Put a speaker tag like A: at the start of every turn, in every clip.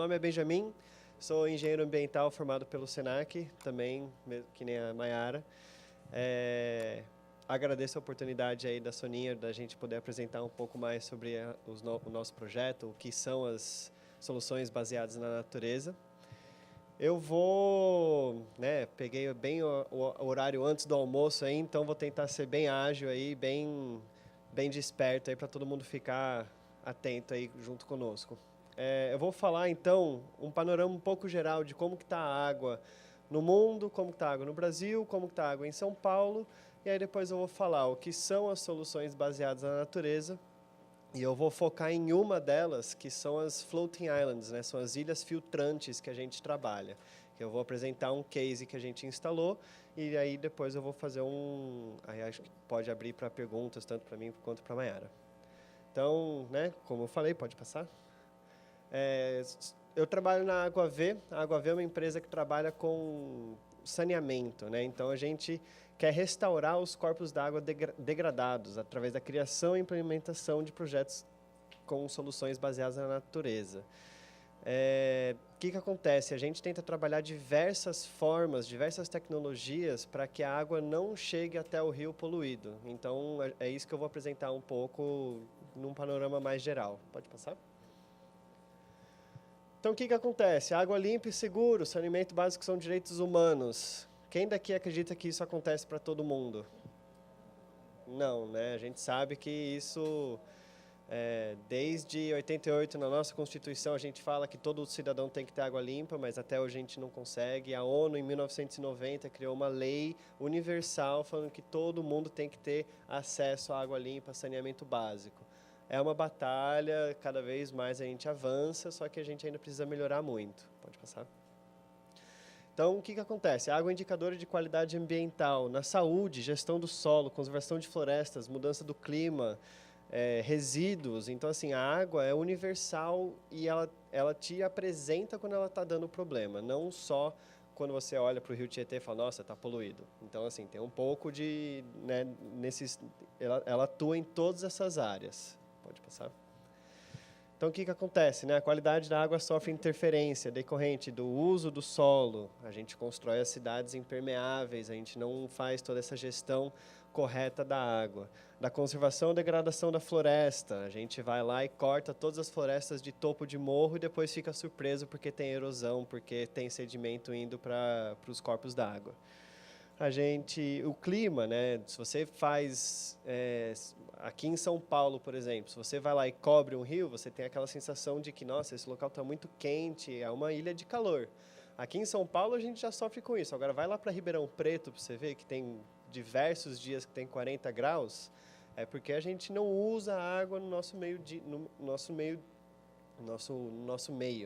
A: nome é Benjamin, sou engenheiro ambiental formado pelo Senac, também, que nem a Mayara. Agradeço a oportunidade aí da Soninha, da gente poder apresentar um pouco mais sobre o nosso projeto, o que são as soluções baseadas na natureza. Eu vou, peguei bem o horário antes do almoço aí, então vou tentar ser bem ágil aí, bem desperto aí para todo mundo ficar atento aí junto conosco. Eu vou falar então um panorama um pouco geral de como que está a água no mundo, como que está a água no Brasil, como que está a água em São Paulo, e aí depois eu vou falar o que são as soluções baseadas na natureza. E eu vou focar em uma delas, que são as floating islands, né? São as ilhas filtrantes que a gente trabalha. Eu vou apresentar um case que a gente instalou e aí depois eu vou fazer aí acho que pode abrir para perguntas, tanto para mim quanto para a Mayara. Então, como eu falei, pode passar. Eu trabalho na Água V. A Água V é uma empresa que trabalha com saneamento, né? Então, a gente quer restaurar os corpos d'água degradados através da criação e implementação de projetos com soluções baseadas na natureza. O que acontece? A gente tenta trabalhar diversas formas, diversas tecnologias para que a água não chegue até o rio poluído. Então, é isso que eu vou apresentar um pouco num panorama mais geral. Pode passar? Então, o que acontece? Água limpa e seguro, saneamento básico são direitos humanos. Quem daqui acredita que isso acontece para todo mundo? Não, né? A gente sabe que isso, desde 88, na nossa Constituição, a gente fala que todo cidadão tem que ter água limpa, mas até hoje a gente não consegue. A ONU, em 1990, criou uma lei universal falando que todo mundo tem que ter acesso à água limpa, saneamento básico. É uma batalha, cada vez mais a gente avança, só que a gente ainda precisa melhorar muito. Pode passar. Então, o que acontece? A água é indicadora de qualidade ambiental, na saúde, gestão do solo, conservação de florestas, mudança do clima, resíduos. Então, assim, a água é universal e ela te apresenta quando ela está dando problema, não só quando você olha para o rio Tietê e fala, nossa, está poluído. Então, assim, tem um pouco de... ela atua em todas essas áreas. Pode passar. Então, o que acontece? A qualidade da água sofre interferência decorrente do uso do solo. A gente constrói as cidades impermeáveis, a gente não faz toda essa gestão correta da água. Da conservação e degradação da floresta. A gente vai lá e corta todas as florestas de topo de morro e depois fica surpreso porque tem erosão, porque tem sedimento indo para os corpos d'água. O clima, se você faz, aqui em São Paulo, por exemplo, se você vai lá e cobre um rio, você tem aquela sensação de que, nossa, esse local está muito quente, é uma ilha de calor. Aqui em São Paulo a gente já sofre com isso. Agora vai lá para Ribeirão Preto para você ver que tem diversos dias que tem 40 graus, é porque a gente não usa a água no nosso meio,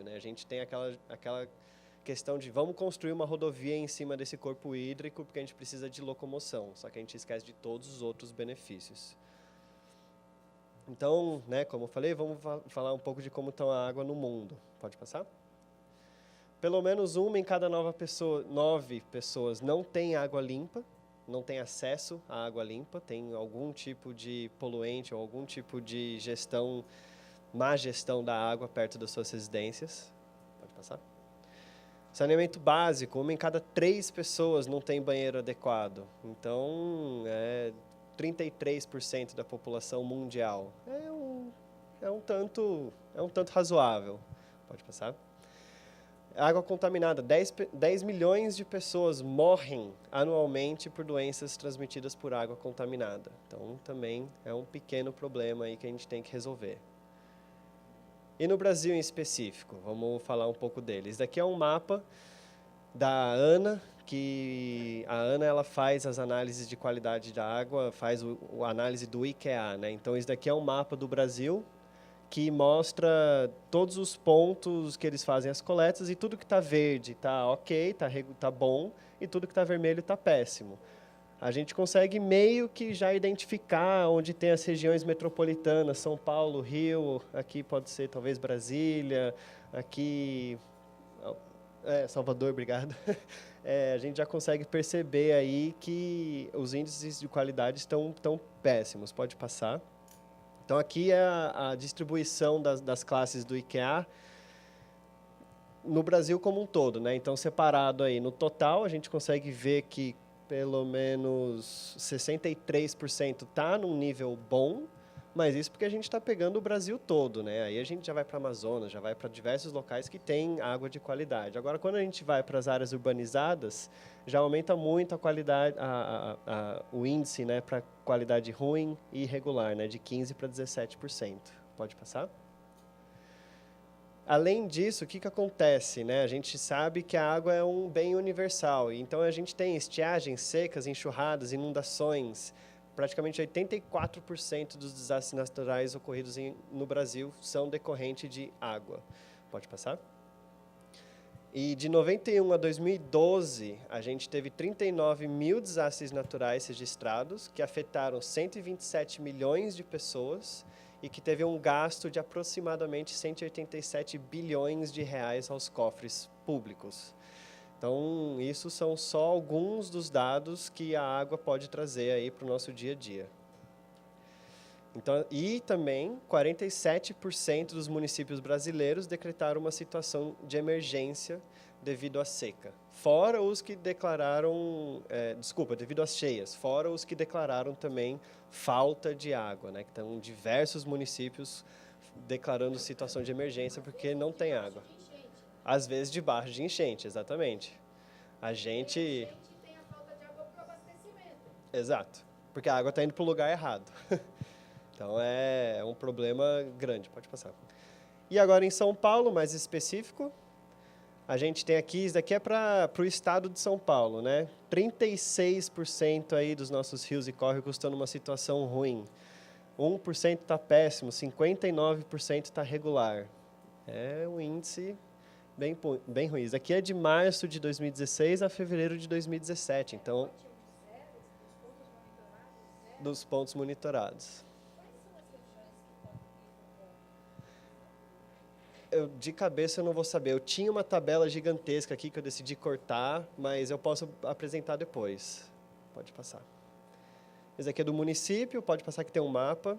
A: né? A gente tem aquela questão de vamos construir uma rodovia em cima desse corpo hídrico porque a gente precisa de locomoção, só que a gente esquece de todos os outros benefícios. Então, como eu falei, vamos falar um pouco de como está a água no mundo. Pode passar? Pelo menos uma em cada 9 pessoas não tem água limpa, não tem acesso à água limpa, tem algum tipo de poluente ou algum tipo de má gestão da água perto das suas residências. Pode passar? Saneamento básico, uma em cada 3 pessoas não tem banheiro adequado. Então, 33% da população mundial. É um tanto razoável. Pode passar. Água contaminada. 10 milhões de pessoas morrem anualmente por doenças transmitidas por água contaminada. Então, também é um pequeno problema aí que a gente tem que resolver. E no Brasil em específico, vamos falar um pouco deles. Daqui é um mapa da ANA, que a ANA ela faz as análises de qualidade da água, faz a análise do IQA, né? Então, isso daqui é um mapa do Brasil que mostra todos os pontos que eles fazem as coletas e tudo que está verde está ok, está bom, e tudo que está vermelho está péssimo. A gente consegue meio que já identificar onde tem as regiões metropolitanas, São Paulo, Rio, aqui pode ser talvez Brasília, aqui... Salvador, obrigado. A gente já consegue perceber aí que os índices de qualidade estão péssimos. Pode passar. Então, aqui é a distribuição das classes do IQA. no Brasil como um todo, né? Então, separado aí no total, a gente consegue ver que pelo menos 63% está num nível bom, mas isso porque a gente está pegando o Brasil todo, né? Aí a gente já vai para a Amazonas, já vai para diversos locais que têm água de qualidade. Agora, quando a gente vai para as áreas urbanizadas, já aumenta muito a qualidade, o índice, né, para qualidade ruim e irregular, né, de 15% para 17%. Pode passar? Além disso, o que acontece, né? A gente sabe que a água é um bem universal, então a gente tem estiagens, secas, enxurradas, inundações. Praticamente 84% dos desastres naturais ocorridos no Brasil são decorrentes de água. Pode passar? E de 91 a 2012, a gente teve 39 mil desastres naturais registrados, que afetaram 127 milhões de pessoas e que teve um gasto de aproximadamente 187 bilhões de reais aos cofres públicos. Então, isso são só alguns dos dados que a água pode trazer aí para o nosso dia a dia. Então, e também, 47% dos municípios brasileiros decretaram uma situação de emergência devido à seca. Fora os que declararam, devido às cheias, fora os que declararam também falta de água, né? Que estão diversos municípios declarando situação de emergência porque não tem água. Às vezes debaixo de enchente, exatamente. A gente
B: tem a falta de água para o abastecimento.
A: Exato, porque a água está indo para o lugar errado. Então, é um problema grande. Pode passar. E agora, em São Paulo, mais específico, a gente tem aqui, isso daqui é para o estado de São Paulo, né? 36% aí dos nossos rios e córregos estão numa situação ruim. 1% está péssimo, 59% está regular. É um índice bem ruim. Isso aqui é de março de 2016 a fevereiro de 2017. Então, dos pontos monitorados. De cabeça eu não vou saber. Eu tinha uma tabela gigantesca aqui que eu decidi cortar, mas eu posso apresentar depois. Pode passar. Esse aqui é do município, pode passar que tem um mapa.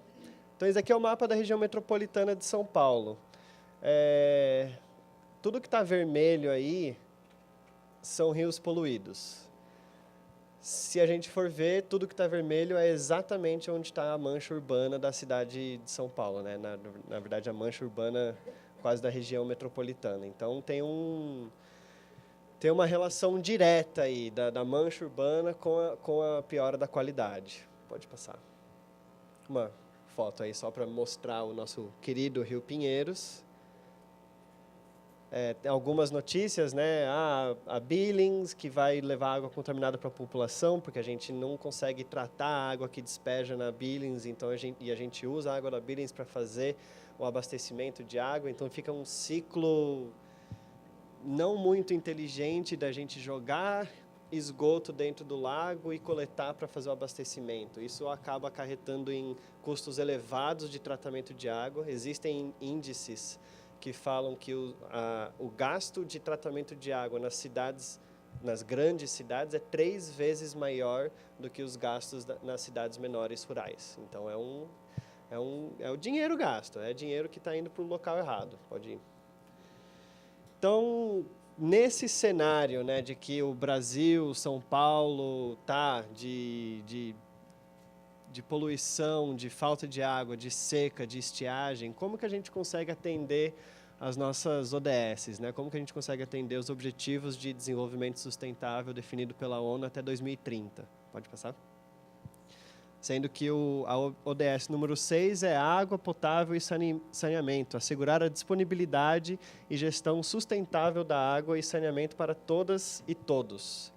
A: Então, esse aqui é o mapa da região metropolitana de São Paulo. Tudo que está vermelho aí são rios poluídos. Se a gente for ver, tudo que está vermelho é exatamente onde está a mancha urbana da cidade de São Paulo, né? Na verdade, a mancha urbana quase da região metropolitana. Então, tem uma relação direta aí da mancha urbana com a piora da qualidade. Pode passar. Uma foto aí só para mostrar o nosso querido Rio Pinheiros. Tem algumas notícias, né? A Billings, que vai levar água contaminada para a população, porque a gente não consegue tratar a água que despeja na Billings, então a gente usa a água da Billings para fazer o abastecimento de água, então fica um ciclo não muito inteligente da gente jogar esgoto dentro do lago e coletar para fazer o abastecimento. Isso acaba acarretando em custos elevados de tratamento de água. Existem índices que falam que o gasto de tratamento de água nas grandes cidades, é 3 vezes maior do que os gastos nas cidades menores rurais. Então, é o dinheiro gasto, é dinheiro que está indo para o local errado. Pode ir. Então, nesse cenário, né, de que o Brasil, São Paulo, tá de poluição, de falta de água, de seca, de estiagem, como que a gente consegue atender as nossas ODS, né? Como que a gente consegue atender os Objetivos de Desenvolvimento Sustentável definido pela ONU até 2030? Pode passar? Sendo que a ODS número 6 é água potável e saneamento, assegurar a disponibilidade e gestão sustentável da água e saneamento para todas e todos.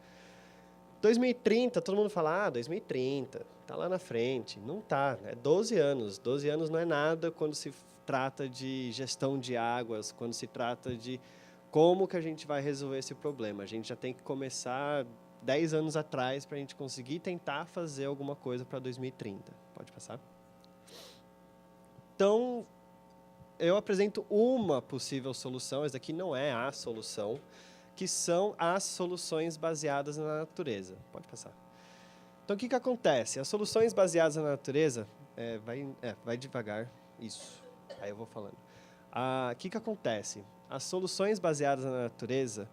A: 2030, todo mundo fala, 2030, está lá na frente. Não está, é 12 anos. 12 anos não é nada quando se trata de gestão de águas, quando se trata de como que a gente vai resolver esse problema. A gente já tem que começar 10 anos atrás para a gente conseguir tentar fazer alguma coisa para 2030. Pode passar? Então, eu apresento uma possível solução, essa aqui não é a solução, que são as soluções baseadas na natureza. Pode passar. Então, o que acontece? As soluções baseadas na natureza... vai devagar. Isso. Aí eu vou falando. O que acontece? As soluções baseadas na natureza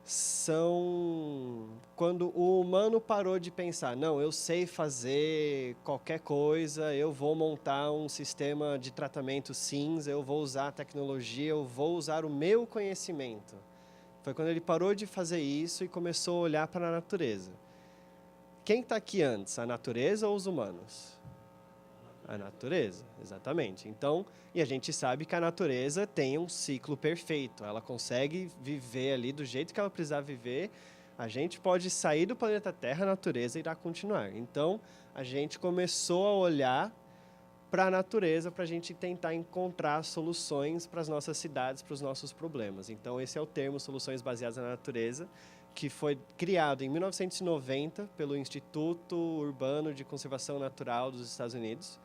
A: são quando o humano parou de pensar, não, eu sei fazer qualquer coisa, eu vou montar um sistema de tratamento cinza, eu vou usar a tecnologia, eu vou usar o meu conhecimento. Foi quando ele parou de fazer isso e começou a olhar para a natureza. Quem está aqui antes, a natureza ou os humanos? A natureza, exatamente. Então, e a gente sabe que a natureza tem um ciclo perfeito. Ela consegue viver ali do jeito que ela precisar viver. A gente pode sair do planeta Terra, a natureza irá continuar. Então, a gente começou a olhar para a natureza para a gente tentar encontrar soluções para as nossas cidades, para os nossos problemas. Então, esse é o termo Soluções Baseadas na Natureza, que foi criado em 1990 pelo Instituto Urbano de Conservação Natural dos Estados Unidos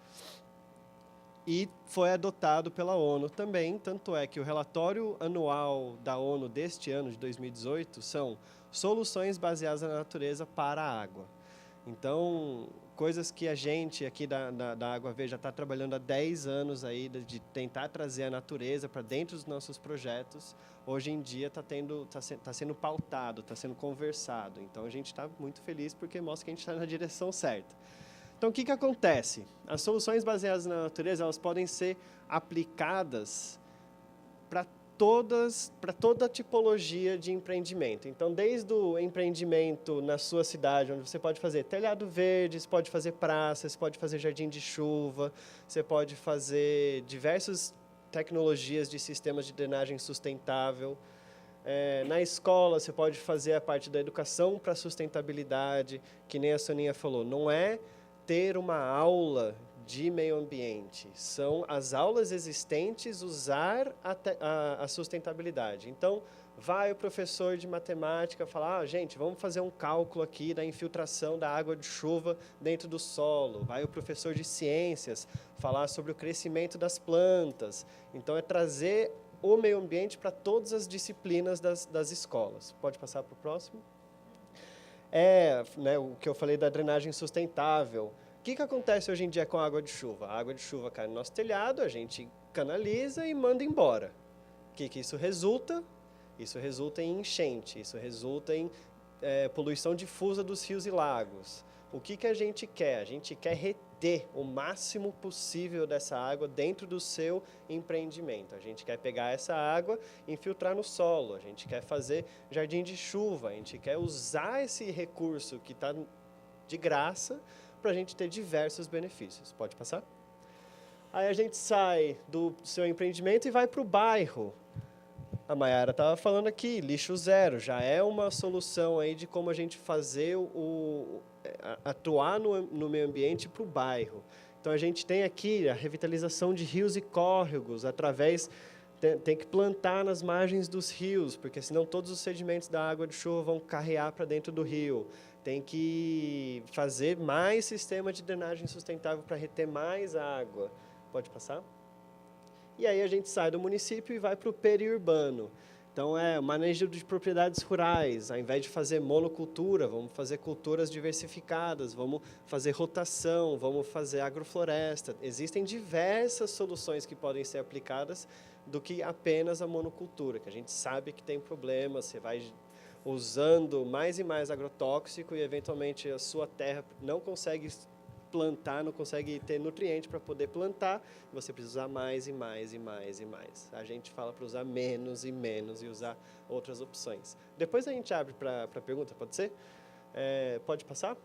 A: e foi adotado pela ONU também, tanto é que o relatório anual da ONU deste ano, de 2018, são soluções baseadas na natureza para a água. Então, coisas que a gente aqui da Água Verde já está trabalhando há 10 anos aí, de tentar trazer a natureza para dentro dos nossos projetos, hoje em dia está sendo pautado, está sendo conversado. Então, a gente está muito feliz porque mostra que a gente está na direção certa. Então, o que acontece? As soluções baseadas na natureza, elas podem ser aplicadas para toda tipologia de empreendimento. Então, desde o empreendimento na sua cidade, onde você pode fazer telhado verde, você pode fazer praça, você pode fazer jardim de chuva, você pode fazer diversas tecnologias de sistemas de drenagem sustentável. Na escola, você pode fazer a parte da educação para sustentabilidade, que nem a Soninha falou. Não é ter uma aula de meio ambiente, são as aulas existentes usar a sustentabilidade. Então, vai o professor de matemática falar, gente, vamos fazer um cálculo aqui da infiltração da água de chuva dentro do solo. Vai o professor de ciências falar sobre o crescimento das plantas. Então, é trazer o meio ambiente para todas as disciplinas das escolas. Pode passar para o próximo? O que eu falei da drenagem sustentável. O que acontece hoje em dia com a água de chuva? A água de chuva cai no nosso telhado, a gente canaliza e manda embora. O que isso resulta? Isso resulta em enchente, isso resulta em poluição difusa dos rios e lagos. O que a gente quer? A gente quer reter o máximo possível dessa água dentro do seu empreendimento. A gente quer pegar essa água e infiltrar no solo. A gente quer fazer jardim de chuva. A gente quer usar esse recurso que está de graça para a gente ter diversos benefícios. Pode passar? Aí a gente sai do seu empreendimento e vai para o bairro. A Mayara estava falando aqui, lixo zero, já é uma solução aí de como a gente fazer atuar no meio ambiente para o bairro. Então, a gente tem aqui a revitalização de rios e córregos, tem que plantar nas margens dos rios, porque senão todos os sedimentos da água de chuva vão carrear para dentro do rio. Tem que fazer mais sistema de drenagem sustentável para reter mais água. Pode passar? E aí a gente sai do município e vai para o periurbano. Então, manejo de propriedades rurais. Ao invés de fazer monocultura, vamos fazer culturas diversificadas, vamos fazer rotação, vamos fazer agrofloresta. Existem diversas soluções que podem ser aplicadas do que apenas a monocultura, que a gente sabe que tem problemas, você vai usando mais e mais agrotóxico e, eventualmente, a sua terra não consegue plantar, não consegue ter nutriente para poder plantar, você precisa usar mais e mais e mais e mais. A gente fala para usar menos e menos e usar outras opções. Depois a gente abre para pergunta, pode ser? Pode passar?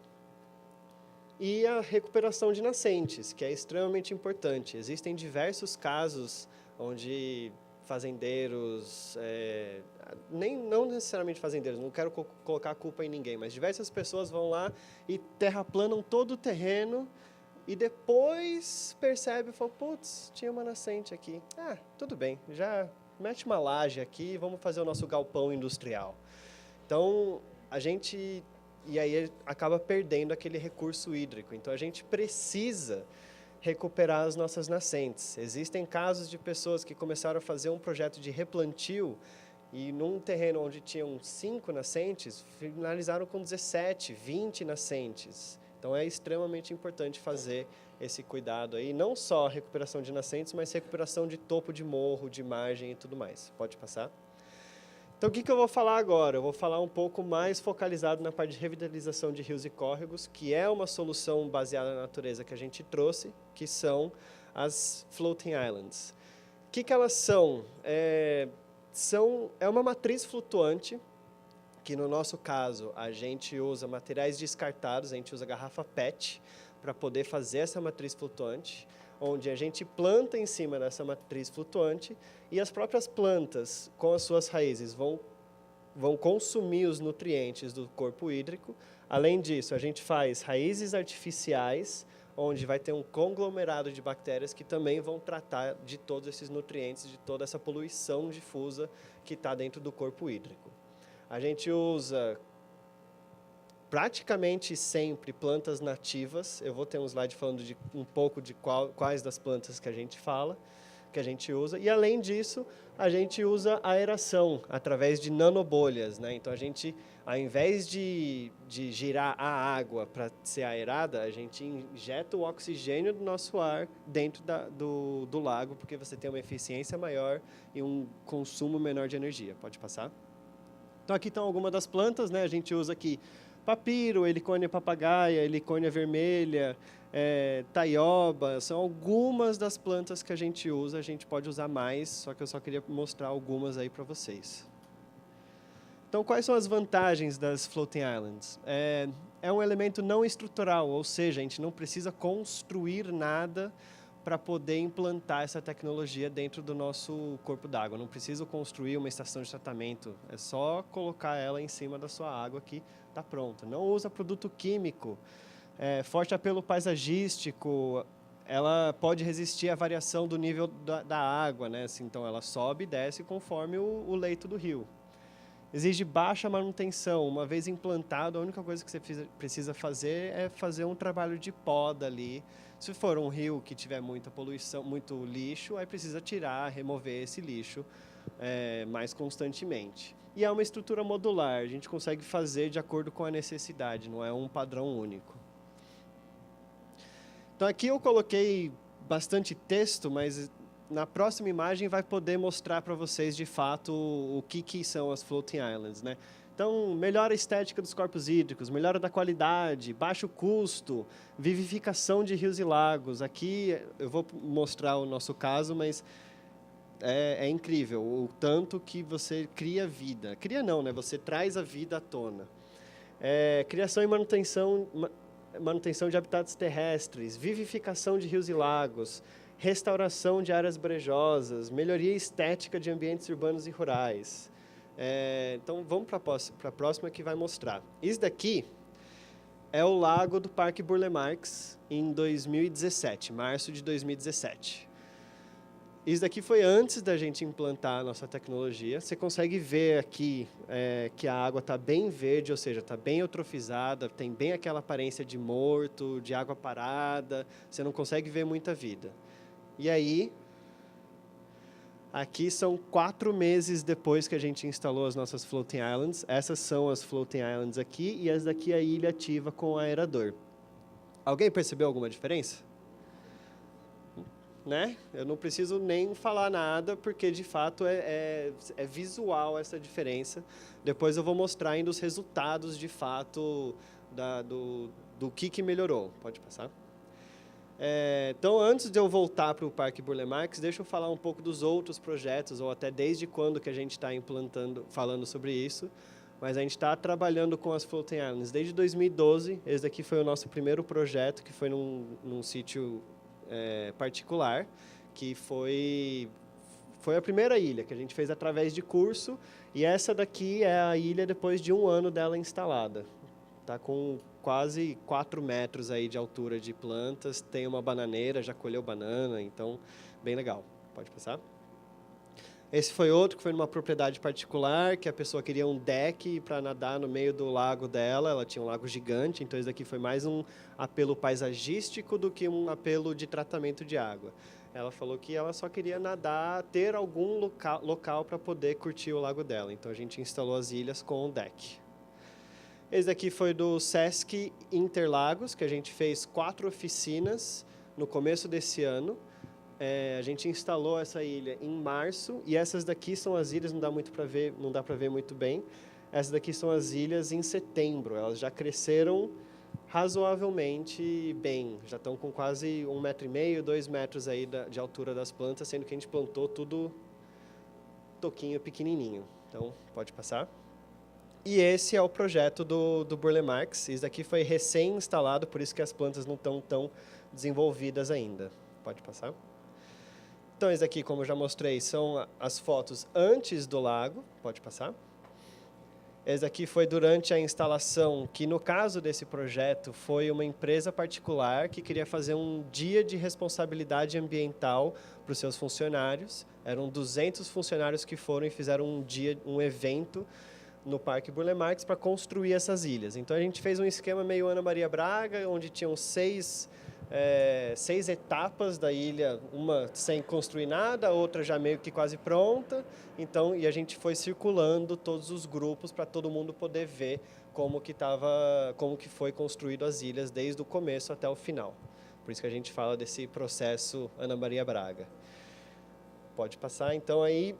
A: E a recuperação de nascentes, que é extremamente importante. Existem diversos casos onde fazendeiros, não necessariamente fazendeiros, não quero colocar a culpa em ninguém, mas diversas pessoas vão lá e terraplanam todo o terreno e depois percebe e fala, putz, tinha uma nascente aqui. Tudo bem, já mete uma laje aqui e vamos fazer o nosso galpão industrial. Então, e aí acaba perdendo aquele recurso hídrico. Então, a gente precisa recuperar as nossas nascentes. Existem casos de pessoas que começaram a fazer um projeto de replantio e num terreno onde tinham 5 nascentes, finalizaram com 17, 20 nascentes. Então, é extremamente importante fazer esse cuidado aí, não só recuperação de nascentes, mas recuperação de topo de morro, de margem e tudo mais. Pode passar? Então, o que eu vou falar agora? Eu vou falar um pouco mais focalizado na parte de revitalização de rios e córregos, que é uma solução baseada na natureza que a gente trouxe, que são as Floating Islands. O que elas são? É uma matriz flutuante, que no nosso caso a gente usa materiais descartados, a gente usa garrafa PET para poder fazer essa matriz flutuante, onde a gente planta em cima dessa matriz flutuante e as próprias plantas, com as suas raízes, vão consumir os nutrientes do corpo hídrico. Além disso, a gente faz raízes artificiais, onde vai ter um conglomerado de bactérias que também vão tratar de todos esses nutrientes, de toda essa poluição difusa que está dentro do corpo hídrico. A gente usa praticamente sempre plantas nativas. Eu vou ter um slide falando de um pouco de quais das plantas que a gente fala, que a gente usa. E, além disso, a gente usa aeração através de nanobolhas, né? Então, a gente, ao invés de girar a água para ser aerada, a gente injeta o oxigênio do nosso ar dentro do lago, porque você tem uma eficiência maior e um consumo menor de energia. Pode passar? Então, aqui estão algumas das plantas, né? A gente usa aqui papiro, helicônia papagaia, helicônia vermelha, taioba, são algumas das plantas que a gente usa, a gente pode usar mais, só que eu só queria mostrar algumas aí para vocês. Então, quais são as vantagens das Floating Islands? É um elemento não estrutural, ou seja, a gente não precisa construir nada para poder implantar essa tecnologia dentro do nosso corpo d'água. Não preciso construir uma estação de tratamento, é só colocar ela em cima da sua água que está pronta. Não usa produto químico, forte apelo paisagístico, ela pode resistir à variação do nível da água, né? Assim, então, ela sobe e desce conforme o leito do rio. Exige baixa manutenção. Uma vez implantado, a única coisa que você precisa fazer é fazer um trabalho de poda ali. Se for um rio que tiver muita poluição, muito lixo, aí precisa tirar, remover esse lixo mais constantemente. E é uma estrutura modular, a gente consegue fazer de acordo com a necessidade, não é um padrão único. Então, aqui eu coloquei bastante texto, mas na próxima imagem vai poder mostrar para vocês, de fato, o que são as Floating Islands, né? Então, melhora a estética dos corpos hídricos, melhora da qualidade, baixo custo, vivificação de rios e lagos. Aqui eu vou mostrar o nosso caso, mas é incrível o tanto que você cria vida. Cria não, né? Você traz a vida à tona. Criação e manutenção de habitats terrestres, vivificação de rios e lagos, restauração de áreas brejosas, melhoria estética de ambientes urbanos e rurais. Então, vamos para a próxima que vai mostrar. Isso daqui é o lago do Parque Burle Marx em 2017, março de 2017. Isso daqui foi antes da gente implantar a nossa tecnologia. Você consegue ver aqui que a água está bem verde, ou seja, está bem eutrofizada, tem bem aquela aparência de morto, de água parada, você não consegue ver muita vida. E aí, aqui são 4 meses depois que a gente instalou as nossas Floating Islands. Essas são as Floating Islands aqui, e essa daqui é a ilha ativa com o aerador. Alguém percebeu alguma diferença? Né? Eu não preciso nem falar nada, porque de fato é visual essa diferença. Depois eu vou mostrar ainda os resultados de fato do que melhorou. Pode passar? Então, antes de eu voltar para o Parque Burle Marx, deixa eu falar um pouco dos outros projetos, ou até desde quando que a gente está falando sobre isso. Mas a gente está trabalhando com as Floating Islands desde 2012. Esse daqui foi o nosso primeiro projeto, que foi num sítio particular, que foi a primeira ilha que a gente fez através de curso, e essa daqui é a ilha depois de 1 ano dela instalada. Está com quase 4 metros aí de altura de plantas, tem uma bananeira, já colheu banana, então, bem legal. Pode passar? Esse foi outro que foi numa propriedade particular, que a pessoa queria um deck para nadar no meio do lago dela. Ela tinha um lago gigante, então isso daqui foi mais um apelo paisagístico do que um apelo de tratamento de água. Ela falou que ela só queria nadar, ter algum local para poder curtir o lago dela. Então a gente instalou as ilhas com um deck. Esse daqui foi do Sesc Interlagos, que a gente fez 4 oficinas no começo desse ano. A gente instalou essa ilha em março, e essas daqui são as ilhas, não dá para ver muito bem. Essas daqui são as ilhas em setembro, elas já cresceram razoavelmente bem, já estão com quase 1,5 m, 2 metros aí de altura das plantas, sendo que a gente plantou tudo toquinho pequenininho. Então, pode passar. E esse é o projeto do Burle Marx. Isso daqui foi recém-instalado, por isso que as plantas não estão tão desenvolvidas ainda. Pode passar. Então, esse daqui, como eu já mostrei, são as fotos antes do lago. Pode passar. Esse daqui foi durante a instalação, que no caso desse projeto foi uma empresa particular que queria fazer um dia de responsabilidade ambiental para os seus funcionários. Eram 200 funcionários que foram e fizeram um evento no Parque Burle Marx para construir essas ilhas. Então a gente fez um esquema meio Ana Maria Braga, onde tinham seis etapas da ilha, uma sem construir nada, a outra já meio que quase pronta. Então, e a gente foi circulando todos os grupos para todo mundo poder ver como que foi construído as ilhas desde o começo até o final. Por isso que a gente fala desse processo Ana Maria Braga. Pode passar. Então aí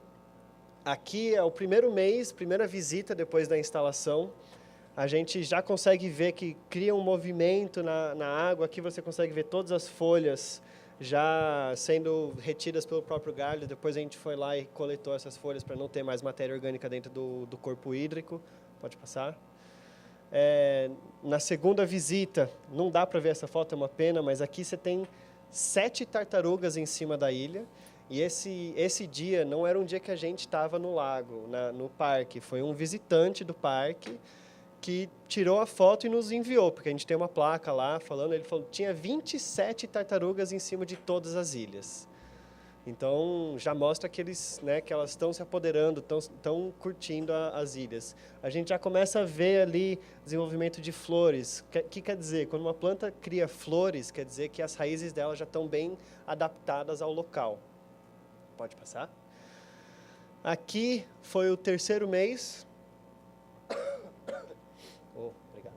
A: aqui é o primeiro mês, primeira visita depois da instalação. A gente já consegue ver que cria um movimento na água. Aqui você consegue ver todas as folhas já sendo retidas pelo próprio galho. Depois a gente foi lá e coletou essas folhas para não ter mais matéria orgânica dentro do corpo hídrico. Pode passar. Na segunda visita, não dá para ver essa foto, é uma pena, mas aqui você tem 7 tartarugas em cima da ilha. E esse dia não era um dia que a gente estava no lago, no parque. Foi um visitante do parque que tirou a foto e nos enviou, porque a gente tem uma placa lá falando, ele falou que tinha 27 tartarugas em cima de todas as ilhas. Então, já mostra que que elas estão se apoderando, estão curtindo as ilhas. A gente já começa a ver ali desenvolvimento de flores. Que quer dizer? Quando uma planta cria flores, quer dizer que as raízes dela já estão bem adaptadas ao local. Pode passar. Aqui foi o terceiro mês. Obrigado.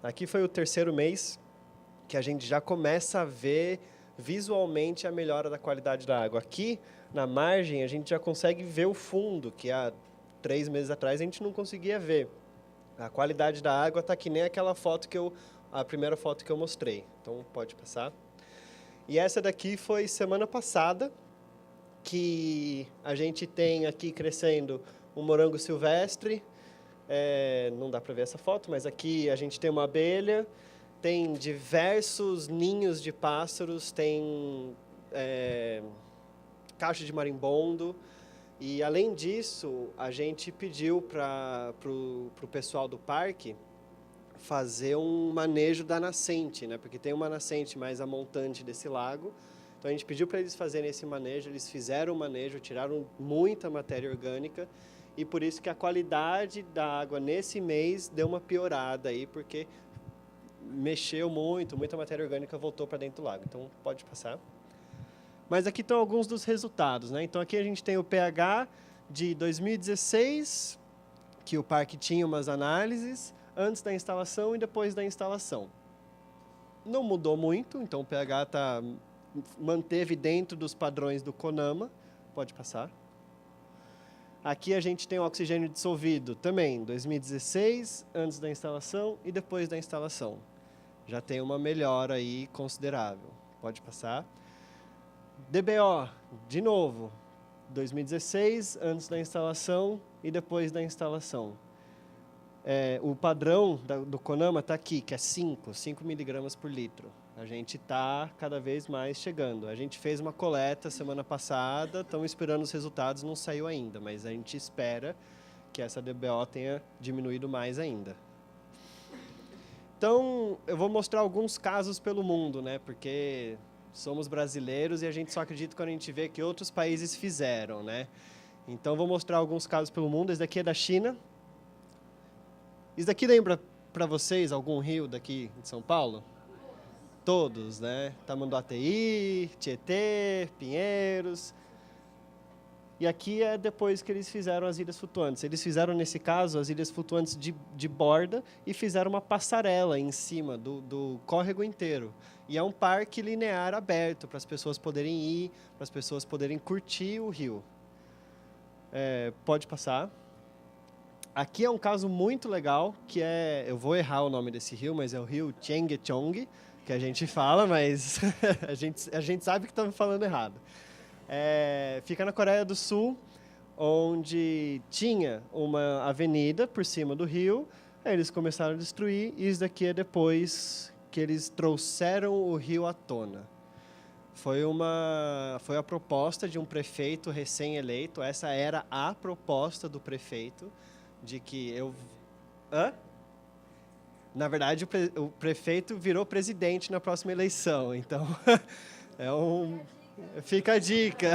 A: Aqui foi o terceiro mês que a gente já começa a ver visualmente a melhora da qualidade da água. Aqui, na margem, a gente já consegue ver o fundo, que há 3 meses atrás a gente não conseguia ver. A qualidade da água está que nem aquela foto a primeira foto que eu mostrei. Então, pode passar. E essa daqui foi semana passada, que a gente tem aqui crescendo um morango silvestre. Não dá para ver essa foto, mas aqui a gente tem uma abelha, tem diversos ninhos de pássaros, tem caixa de marimbondo. E, além disso, a gente pediu para o pessoal do parque fazer um manejo da nascente, né? Porque tem uma nascente mais a montante desse lago. Então, a gente pediu para eles fazerem esse manejo, eles fizeram o manejo, tiraram muita matéria orgânica, e por isso que a qualidade da água nesse mês deu uma piorada aí, porque mexeu muita matéria orgânica voltou para dentro do lago. Então, pode passar. Mas aqui estão alguns dos resultados, né? Então, aqui a gente tem o pH de 2016, que o parque tinha umas análises antes da instalação e depois da instalação. Não mudou muito, então o pH manteve dentro dos padrões do CONAMA. Pode passar. Aqui a gente tem o oxigênio dissolvido também, 2016, antes da instalação e depois da instalação. Já tem uma melhora aí considerável. Pode passar. DBO, de novo, 2016, antes da instalação e depois da instalação. O padrão do CONAMA está aqui, que é 5 miligramas por litro. A gente está cada vez mais chegando. A gente fez uma coleta semana passada, estamos esperando os resultados, não saiu ainda, mas a gente espera que essa DBO tenha diminuído mais ainda. Então, eu vou mostrar alguns casos pelo mundo, né? Porque somos brasileiros e a gente só acredita quando a gente vê que outros países fizeram, né? Então, vou mostrar alguns casos pelo mundo. Esse daqui é da China. Isso daqui lembra para vocês algum rio daqui de São Paulo? Todos, né? Tamanduateí, Tietê, Pinheiros. E aqui é depois que eles fizeram as ilhas flutuantes. Eles fizeram, nesse caso, as ilhas flutuantes de borda e fizeram uma passarela em cima do córrego inteiro. E é um parque linear aberto para as pessoas poderem ir, para as pessoas poderem curtir o rio. Pode passar. Aqui é um caso muito legal, que é... Eu vou errar o nome desse rio, mas é o rio Cheonggyechong, que a gente fala, mas a gente sabe que estamos falando errado. Fica na Coreia do Sul, onde tinha uma avenida por cima do rio, aí eles começaram a destruir, e isso daqui é depois que eles trouxeram o rio à tona. Foi a proposta de um prefeito recém-eleito, essa era a proposta do prefeito, de que Na verdade, o prefeito virou presidente na próxima eleição, então Fica a dica.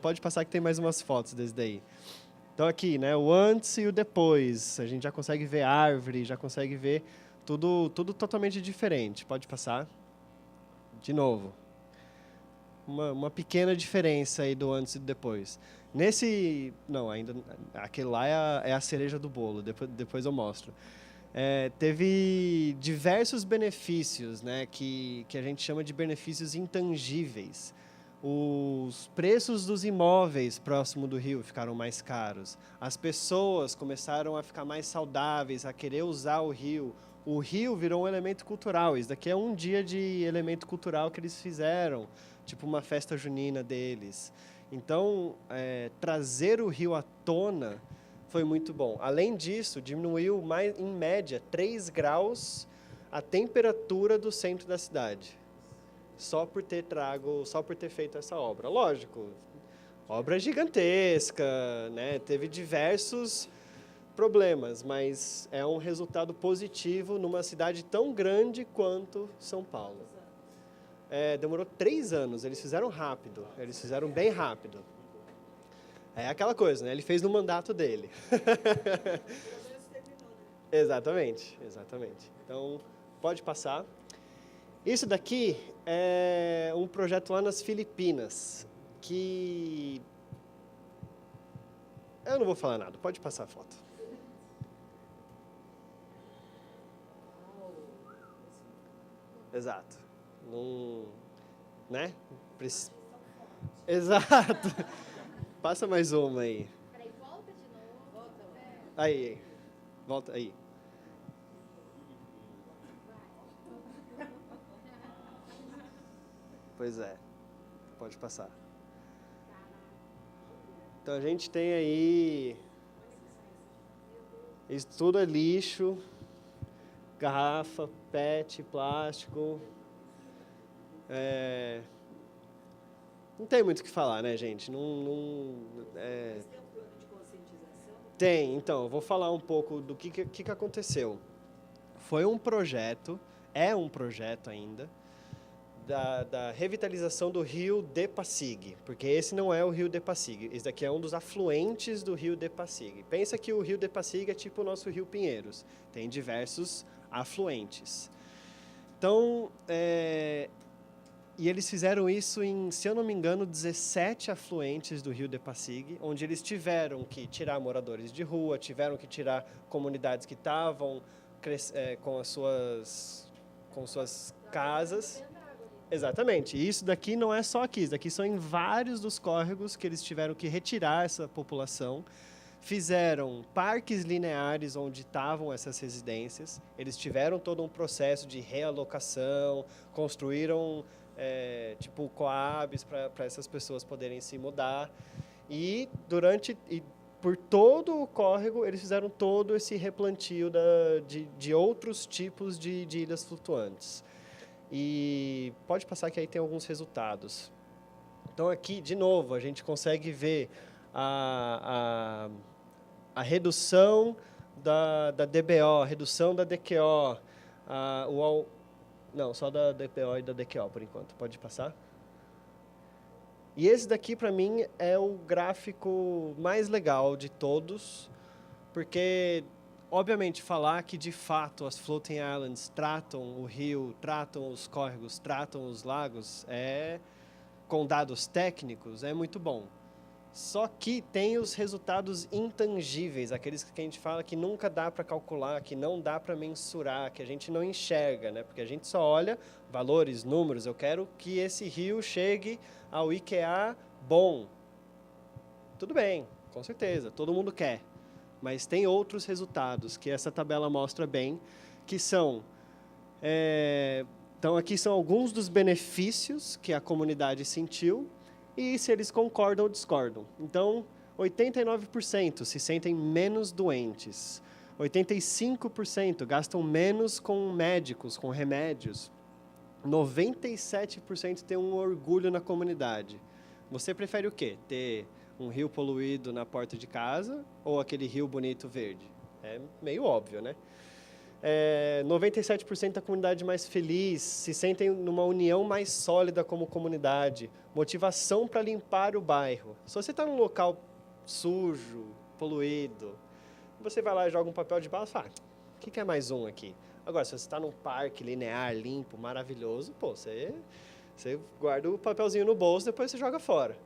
A: Pode passar que tem mais umas fotos desse daí. Então aqui, né, o antes e o depois. A gente já consegue ver árvore, já consegue ver tudo totalmente diferente. Pode passar. De novo. Uma pequena diferença aí do antes e do depois. Não, ainda... Aquele lá é a cereja do bolo, depois eu mostro. Teve diversos benefícios, né, que a gente chama de benefícios intangíveis. Os preços dos imóveis próximo do rio ficaram mais caros. As pessoas começaram a ficar mais saudáveis, a querer usar o rio. O rio virou um elemento cultural. Isso daqui é um dia de elemento cultural que eles fizeram, tipo uma festa junina deles. Então, trazer o rio à tona foi muito bom. Além disso, diminuiu em média 3 graus a temperatura do centro da cidade. Só por ter feito essa obra. Lógico, obra gigantesca, né? Teve diversos problemas, mas é um resultado positivo numa cidade tão grande quanto São Paulo. Demorou 3 anos, eles fizeram rápido, eles fizeram bem rápido. É aquela coisa, né? Ele fez no mandato dele. Exatamente. Então, pode passar. Isso daqui é um projeto lá nas Filipinas, que... Eu não vou falar nada, pode passar a foto. Exato. Né? Exato. Passa mais uma aí.
B: Peraí, volta de novo.
A: Aí. Volta aí. Pois é. Pode passar. Então a gente tem aí... Isso tudo é lixo. Garrafa, PET, plástico. Não tem muito o que falar, né, gente?
C: Mas tem um plano de conscientização?
A: Tem, então, eu vou falar um pouco do que aconteceu. Foi um projeto, é um projeto ainda, da revitalização do rio de Pasig, porque esse não é o rio de Pasig, esse daqui é um dos afluentes do rio de Pasig. Pensa que o rio de Pasig é tipo o nosso rio Pinheiros, tem diversos afluentes. Então, e eles fizeram isso em, se eu não me engano, 17 afluentes do rio de Pasig, onde eles tiveram que tirar moradores de rua, tiveram que tirar comunidades que estavam com as suas casas. Exatamente. E isso daqui não é só aqui, isso daqui são em vários dos córregos que eles tiveram que retirar essa população. Fizeram parques lineares onde estavam essas residências. Eles tiveram todo um processo de realocação, construíram tipo coabs para essas pessoas poderem se mudar. E por todo o córrego eles fizeram todo esse replantio de outros tipos de ilhas flutuantes. E pode passar que aí tem alguns resultados. Então aqui, de novo, a gente consegue ver a redução da DBO, a redução da DQO, não, só da DPO e da DQO por enquanto. Pode passar? E esse daqui, para mim, é o gráfico mais legal de todos, porque, obviamente, falar que, de fato, as Floating Islands tratam o rio, tratam os córregos, tratam os lagos, é com dados técnicos, é muito bom. Só que tem os resultados intangíveis, aqueles que a gente fala que nunca dá para calcular, que não dá para mensurar, que a gente não enxerga, né? Porque a gente só olha valores, números. Eu quero que esse rio chegue ao IKEA bom. Tudo bem, com certeza, todo mundo quer. Mas tem outros resultados que essa tabela mostra bem, que são... Então, aqui são alguns dos benefícios que a comunidade sentiu e se eles concordam ou discordam. Então, 89% se sentem menos doentes. 85% gastam menos com médicos, com remédios. 97% têm um orgulho na comunidade. Você prefere o quê? Ter um rio poluído na porta de casa ou aquele rio bonito verde? É meio óbvio, né? 97% da comunidade mais feliz, se sentem numa união mais sólida como comunidade, motivação para limpar o bairro. Se você está num local sujo, poluído, você vai lá e joga um papel de bala e fala, o que é mais um aqui? Agora, se você está num parque linear, limpo, maravilhoso, pô, você guarda o papelzinho no bolso, depois você joga fora.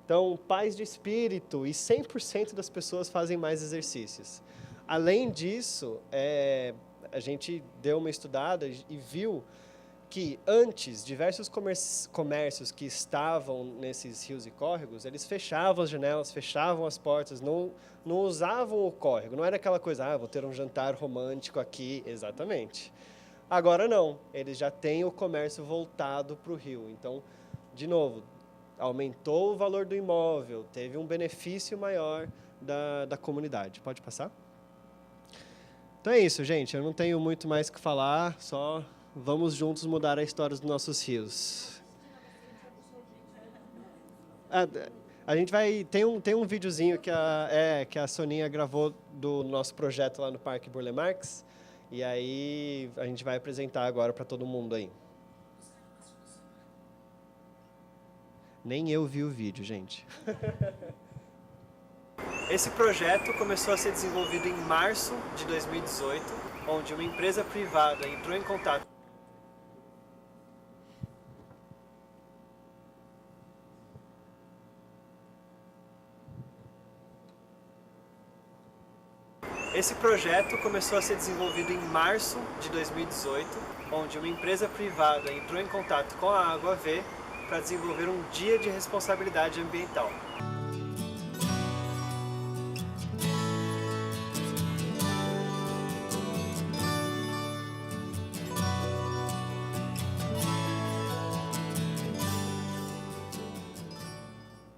A: Então, paz de espírito e 100% das pessoas fazem mais exercícios. Além disso, a gente deu uma estudada e viu que antes, diversos comércios que estavam nesses rios e córregos, eles fechavam as janelas, fechavam as portas, não usavam o córrego. Não era aquela coisa, vou ter um jantar romântico aqui, exatamente. Agora não, eles já têm o comércio voltado para o rio. Então, de novo, aumentou o valor do imóvel, teve um benefício maior da comunidade. Pode passar? Então é isso, gente. Eu não tenho muito mais o que falar, só vamos juntos mudar a história dos nossos rios. A gente vai... Tem um videozinho que a Soninha gravou do nosso projeto lá no Parque Burle Marx, e aí a gente vai apresentar agora para todo mundo aí. Nem eu vi o vídeo, gente. Esse projeto começou a ser desenvolvido em março de 2018, onde uma empresa privada entrou em contato. Esse projeto começou a ser desenvolvido em março de 2018, onde uma empresa privada entrou em contato com a Água V para desenvolver um dia de responsabilidade ambiental.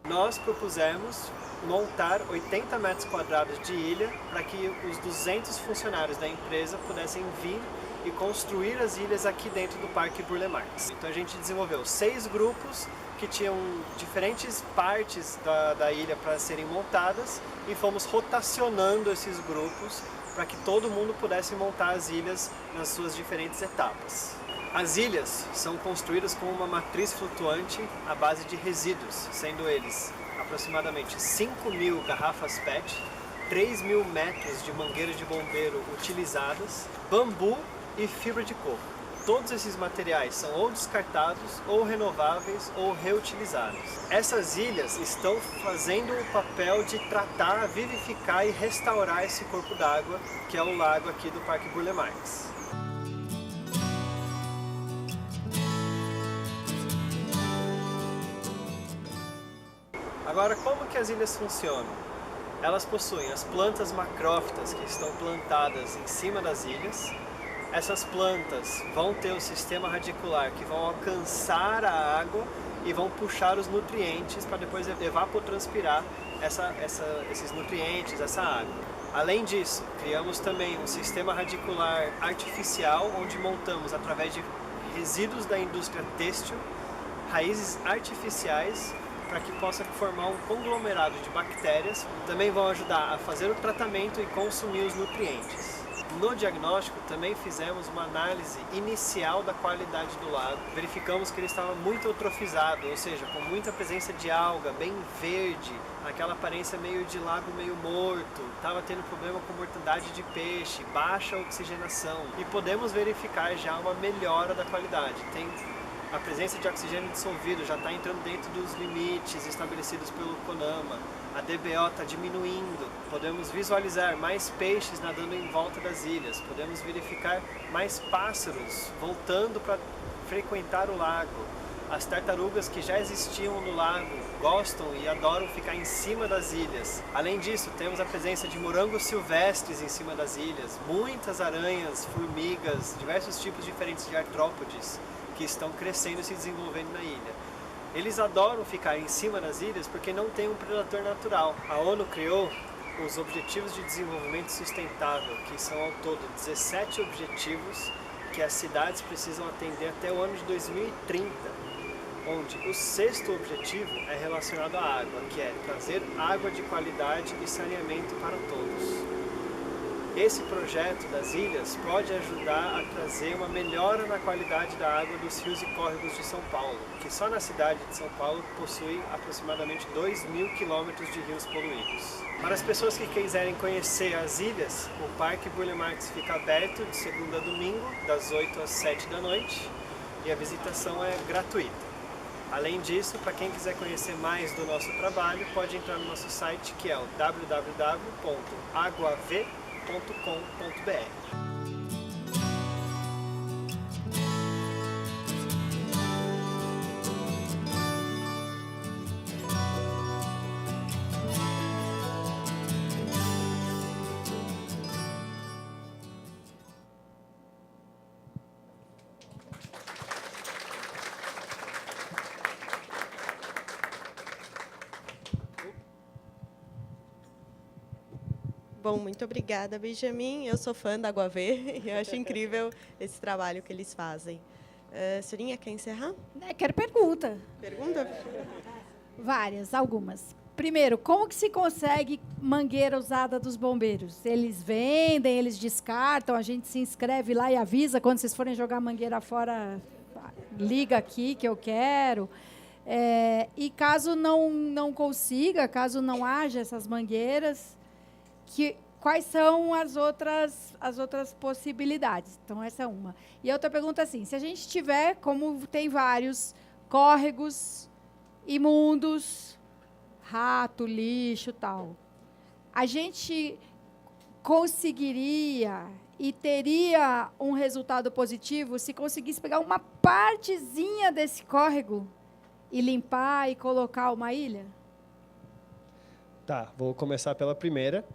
A: Nós propusemos montar 80 metros quadrados de ilha para que os 200 funcionários da empresa pudessem vir e construir as ilhas aqui dentro do Parque Burle Marx. Então a gente desenvolveu 6 grupos que tinham diferentes partes da ilha para serem montadas e fomos rotacionando esses grupos para que todo mundo pudesse montar as ilhas nas suas diferentes etapas. As ilhas são construídas com uma matriz flutuante à base de resíduos, sendo eles aproximadamente 5.000 garrafas PET, 3.000 metros de mangueiras de bombeiro utilizadas, bambu e fibra de coco. Todos esses materiais são ou descartados, ou renováveis, ou reutilizados. Essas ilhas estão fazendo o papel de tratar, vivificar e restaurar esse corpo d'água, que é o lago aqui do Parque Burle Marx. Agora, como que as ilhas funcionam? Elas possuem as plantas macrófitas que estão plantadas em cima das ilhas. Essas plantas vão ter o sistema radicular que vão alcançar a água e vão puxar os nutrientes para depois evapotranspirar esses nutrientes, essa água. Além disso, criamos também um sistema radicular artificial onde montamos através de resíduos da indústria têxtil, raízes artificiais para que possa formar um conglomerado de bactérias, também vão ajudar a fazer o tratamento e consumir os nutrientes. No diagnóstico também fizemos uma análise inicial da qualidade do lago, verificamos que ele estava muito eutrofizado, ou seja, com muita presença de alga, bem verde, aquela aparência meio de lago meio morto, estava tendo problema com mortandade de peixe, baixa oxigenação e podemos verificar já uma melhora da qualidade. A presença de oxigênio dissolvido já está entrando dentro dos limites estabelecidos pelo CONAMA. A DBO está diminuindo. Podemos visualizar mais peixes nadando em volta das ilhas. Podemos verificar mais pássaros voltando para frequentar o lago. As tartarugas que já existiam no lago gostam e adoram ficar em cima das ilhas. Além disso, temos a presença de morangos silvestres em cima das ilhas, muitas aranhas, formigas, diversos tipos diferentes de artrópodes que estão crescendo e se desenvolvendo na ilha. Eles adoram ficar em cima das ilhas porque não tem um predador natural. A ONU criou os Objetivos de Desenvolvimento Sustentável, que são ao todo 17 objetivos que as cidades precisam atender até o ano de 2030. Onde o 6º objetivo é relacionado à água, que é trazer água de qualidade e saneamento para todos. Esse projeto das ilhas pode ajudar a trazer uma melhora na qualidade da água dos rios e córregos de São Paulo, que só na cidade de São Paulo possui aproximadamente 2.000 quilômetros de rios poluídos. Para as pessoas que quiserem conhecer as ilhas, o Parque Burle Marx fica aberto de segunda a domingo, das 8 às 7 da noite, e a visitação é gratuita. Além disso, para quem quiser conhecer mais do nosso trabalho, pode entrar no nosso site, que é o www.aguav.com.br.
D: Bom, muito obrigada, Benjamin. Eu sou fã da Aguav e eu acho incrível esse trabalho que eles fazem. Senhorinha, quer encerrar?
E: Quero pergunta.
D: Pergunta?
E: Algumas. Primeiro, como que se consegue mangueira usada dos bombeiros? Eles vendem, eles descartam, a gente se inscreve lá e avisa quando vocês forem jogar mangueira fora, liga aqui que eu quero. E caso não consiga, caso não haja essas mangueiras, quais são as outras possibilidades? Então, essa é uma. E a outra pergunta é assim, se a gente tiver, como tem vários córregos imundos, rato, lixo, tal, a gente conseguiria e teria um resultado positivo se conseguisse pegar uma partezinha desse córrego e limpar e colocar uma ilha?
A: Tá, vou começar pela primeira.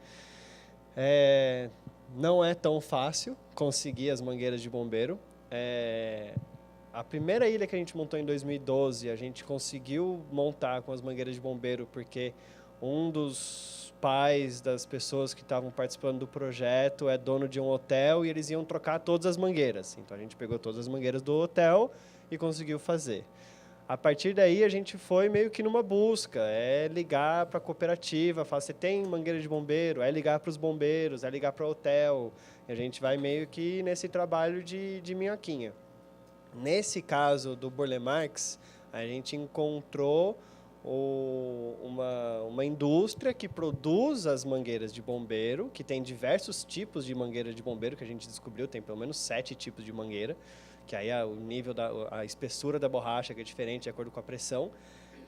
A: Não é tão fácil conseguir as mangueiras de bombeiro. A primeira ilha que a gente montou em 2012, a gente conseguiu montar com as mangueiras de bombeiro porque um dos pais das pessoas que estavam participando do projeto é dono de um hotel e eles iam trocar todas as mangueiras. Então, a gente pegou todas as mangueiras do hotel e conseguiu fazer. A partir daí, a gente foi meio que numa busca, ligar para a cooperativa, falar, você tem mangueira de bombeiro? É ligar para os bombeiros, é ligar para o hotel. E a gente vai meio que nesse trabalho de minhoquinha. Nesse caso do Burle Marx, a gente encontrou uma indústria que produz as mangueiras de bombeiro, que tem diversos tipos de mangueira de bombeiro, que a gente descobriu, tem pelo menos 7 tipos de mangueira, que aí o nível, a espessura da borracha que é diferente de acordo com a pressão.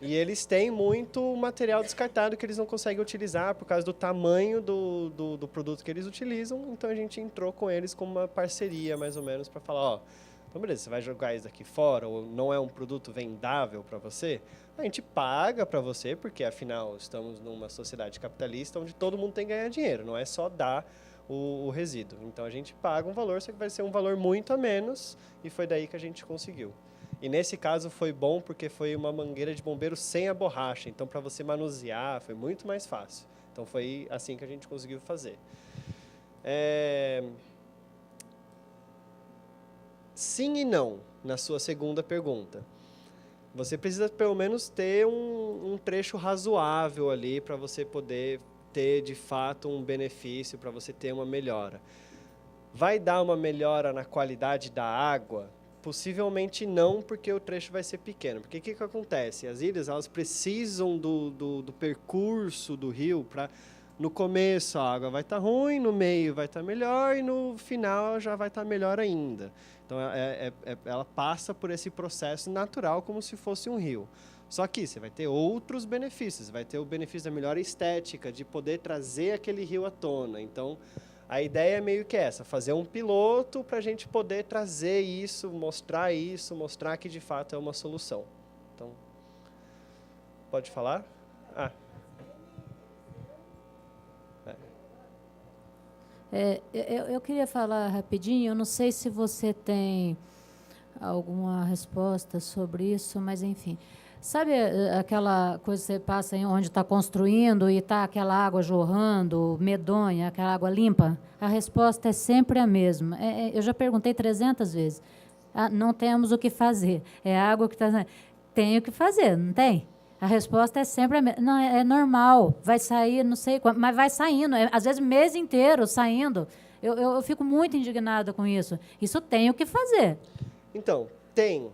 A: E eles têm muito material descartado que eles não conseguem utilizar por causa do tamanho do produto que eles utilizam. Então, a gente entrou com eles como uma parceria, mais ou menos, para falar, então beleza, você vai jogar isso daqui fora ou não é um produto vendável para você? A gente paga para você, porque afinal estamos numa sociedade capitalista onde todo mundo tem que ganhar dinheiro, não é só dar o resíduo. Então, a gente paga um valor, só que vai ser um valor muito a menos, e foi daí que a gente conseguiu. E nesse caso foi bom porque foi uma mangueira de bombeiro sem a borracha, então para você manusear foi muito mais fácil. Então foi assim que a gente conseguiu fazer. Sim e não, na sua segunda pergunta. Você precisa pelo menos ter um trecho razoável ali para você poder ter de fato um benefício, para você ter uma melhora. Vai dar uma melhora na qualidade da água? Possivelmente não, porque o trecho vai ser pequeno. Porque o que acontece? As ilhas elas precisam do percurso do rio para No começo a água vai estar ruim, no meio vai estar melhor e no final já vai estar melhor ainda. Então ela passa por esse processo natural como se fosse um rio. Só que você vai ter outros benefícios, vai ter o benefício da melhor estética, de poder trazer aquele rio à tona. Então a ideia é meio que essa, fazer um piloto para a gente poder trazer isso, mostrar que de fato é uma solução. Então, pode falar? Ah.
F: Eu queria falar rapidinho, eu não sei se você tem alguma resposta sobre isso, mas enfim. Sabe aquela coisa que você passa em onde está construindo e está aquela água jorrando, medonha, aquela água limpa? A resposta é sempre a mesma. Eu já perguntei 300 vezes. Não temos o que fazer. É água que está... Tem o que fazer, não tem? A resposta é sempre a mesma. Não, é normal, vai sair, não sei quando, mas vai saindo, às vezes mês inteiro saindo. Eu fico muito indignada com isso. Isso tem o que fazer.
A: Então, tem.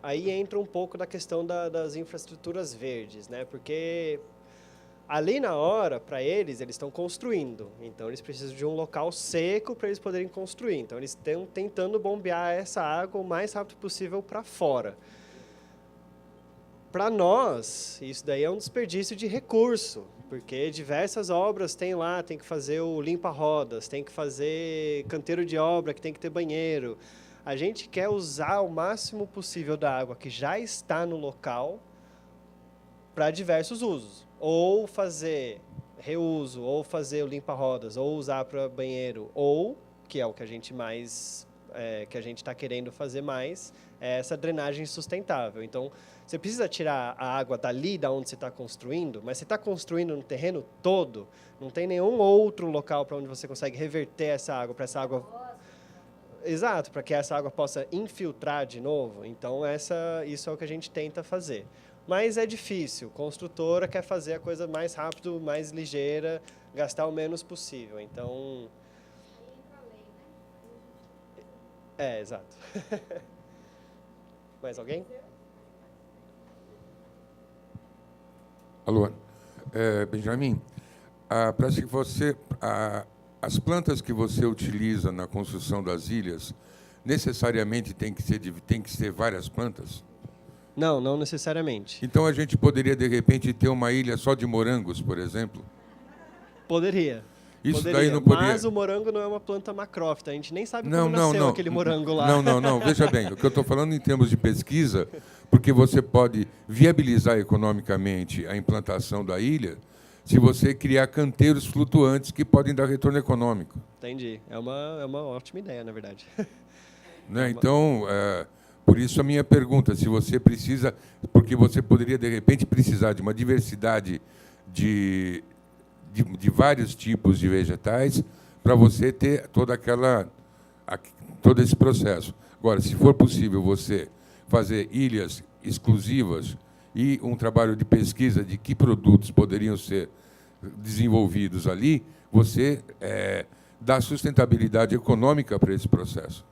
A: Aí entra um pouco da questão das infraestruturas verdes, né? Porque ali na hora, para eles estão construindo. Então, eles precisam de um local seco para eles poderem construir. Então, eles estão tentando bombear essa água o mais rápido possível para fora. Para nós, isso daí é um desperdício de recurso, porque diversas obras tem lá, tem que fazer o limpa-rodas, tem que fazer canteiro de obra, que tem que ter banheiro. A gente quer usar o máximo possível da água que já está no local para diversos usos. Ou fazer reuso, ou fazer o limpa-rodas, ou usar para banheiro, ou, que é o que a gente mais, que a gente está querendo fazer mais, é essa drenagem sustentável. Então, você precisa tirar a água dali, da onde você está construindo, mas você está construindo no terreno todo, não tem nenhum outro local para onde você consegue reverter essa água, para essa água... Exato, para que essa água possa infiltrar de novo. Então, isso é o que a gente tenta fazer. Mas é difícil, construtora quer fazer a coisa mais rápido, mais ligeira, gastar o menos possível. Então... exato. Mais alguém?
G: Alô, Benjamin, parece que as plantas que você utiliza na construção das ilhas, necessariamente tem que ser várias plantas?
A: Não, não necessariamente.
G: Então a gente poderia, de repente, ter uma ilha só de morangos, por exemplo?
A: Poderia.
G: Isso daí não poderia...
A: Mas o morango não é uma planta macrófita, a gente nem sabe como nasceu aquele morango lá.
G: Não, veja bem, o que eu estou falando em termos de pesquisa, porque você pode viabilizar economicamente a implantação da ilha se você criar canteiros flutuantes que podem dar retorno econômico.
A: Entendi, é uma ótima ideia, na verdade.
G: Né? Então, por isso a minha pergunta, se você precisa, porque você poderia, de repente, precisar de uma diversidade de vários tipos de vegetais para você ter todo esse processo. Agora, se for possível você fazer ilhas exclusivas e um trabalho de pesquisa de que produtos poderiam ser desenvolvidos ali, você dá sustentabilidade econômica para esse processo.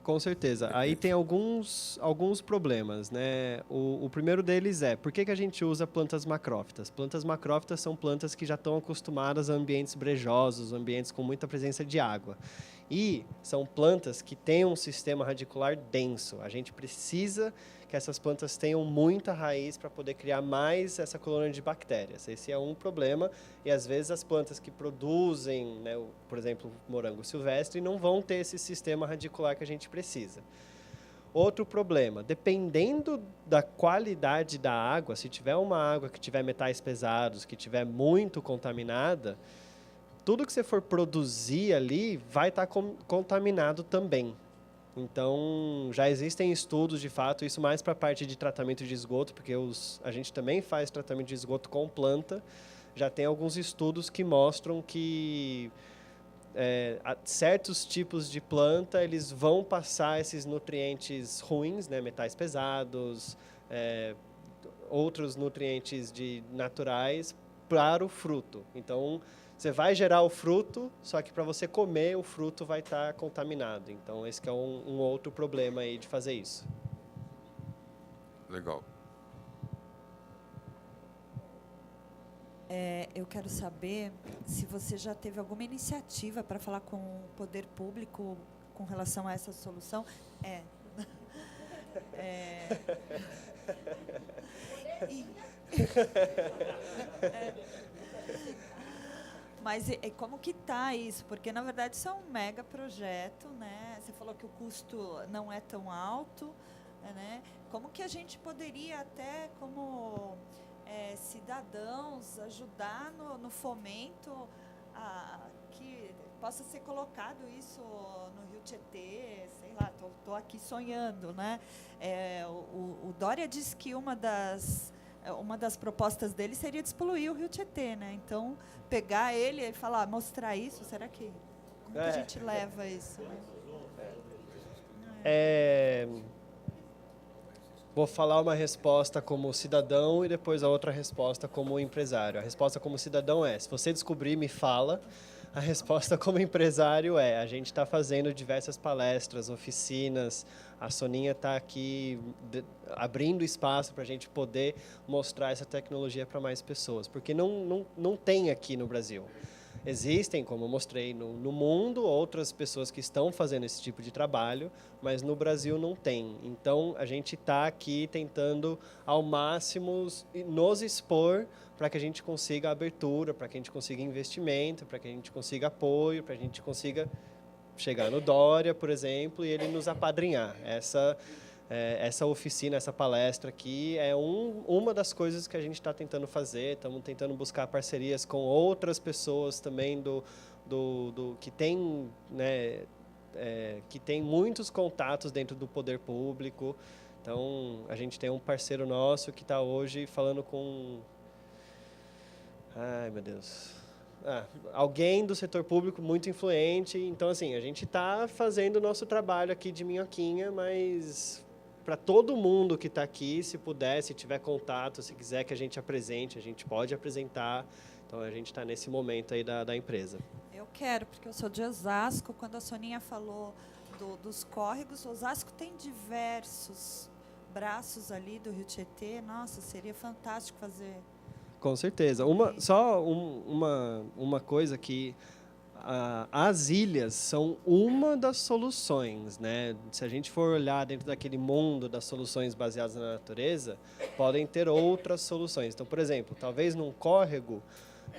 A: Com certeza. Aí tem alguns problemas, né? O primeiro deles por que a gente usa plantas macrófitas? Plantas macrófitas são plantas que já estão acostumadas a ambientes brejosos, ambientes com muita presença de água. E são plantas que têm um sistema radicular denso. A gente precisa que essas plantas tenham muita raiz para poder criar mais essa colônia de bactérias. Esse é um problema e, às vezes, as plantas que produzem, né, por exemplo, morango silvestre, não vão ter esse sistema radicular que a gente precisa. Outro problema, dependendo da qualidade da água, se tiver uma água que tiver metais pesados, que tiver muito contaminada, tudo que você for produzir ali vai estar contaminado também. Então, já existem estudos, de fato, isso mais para a parte de tratamento de esgoto, porque a gente também faz tratamento de esgoto com planta. Já tem alguns estudos que mostram que certos tipos de planta eles vão passar esses nutrientes ruins, né, metais pesados, outros nutrientes naturais para o fruto. Então, você vai gerar o fruto, só que para você comer, o fruto vai estar contaminado. Então, esse que é um outro problema aí de fazer isso.
G: Legal.
C: Eu quero saber se você já teve alguma iniciativa para falar com o poder público com relação a essa solução. Mas como que está isso? Porque, na verdade, isso é um mega projeto, né? Você falou que o custo não é tão alto, né? Como que a gente poderia até, como cidadãos, ajudar no fomento que possa ser colocado isso no Rio Tietê, sei lá, estou aqui sonhando, né? O Dória disse que uma das propostas dele seria despoluir o Rio Tietê, né? Então, pegar ele e falar, mostrar isso, será que... Como que a gente leva isso? Né?
A: Vou falar uma resposta como cidadão e depois a outra resposta como empresário. A resposta como cidadão se você descobrir, me fala. A resposta como empresário a gente está fazendo diversas palestras, oficinas, a Soninha está aqui abrindo espaço para a gente poder mostrar essa tecnologia para mais pessoas, porque não tem aqui no Brasil. Existem, como eu mostrei, no mundo, outras pessoas que estão fazendo esse tipo de trabalho, mas no Brasil não tem. Então, a gente está aqui tentando, ao máximo, nos expor para que a gente consiga abertura, para que a gente consiga investimento, para que a gente consiga apoio, para que a gente consiga chegar no Dória, por exemplo, e ele nos apadrinhar. Essa oficina, essa palestra aqui é uma das coisas que a gente está tentando fazer. Estamos tentando buscar parcerias com outras pessoas também que tem, né, que tem muitos contatos dentro do poder público. Então, a gente tem um parceiro nosso que está hoje falando com... Ai, meu Deus... alguém do setor público muito influente. Então, assim, a gente está fazendo o nosso trabalho aqui de minhoquinha, mas para todo mundo que está aqui, se puder, se tiver contato, se quiser que a gente apresente, a gente pode apresentar. Então, a gente está nesse momento aí da empresa.
C: Eu quero, porque eu sou de Osasco. Quando a Soninha falou dos córregos, Osasco tem diversos braços ali do Rio Tietê. Nossa, seria fantástico fazer...
A: Com certeza. Uma coisa que as ilhas são uma das soluções, né? Se a gente for olhar dentro daquele mundo das soluções baseadas na natureza, podem ter outras soluções. Então, por exemplo, talvez num córrego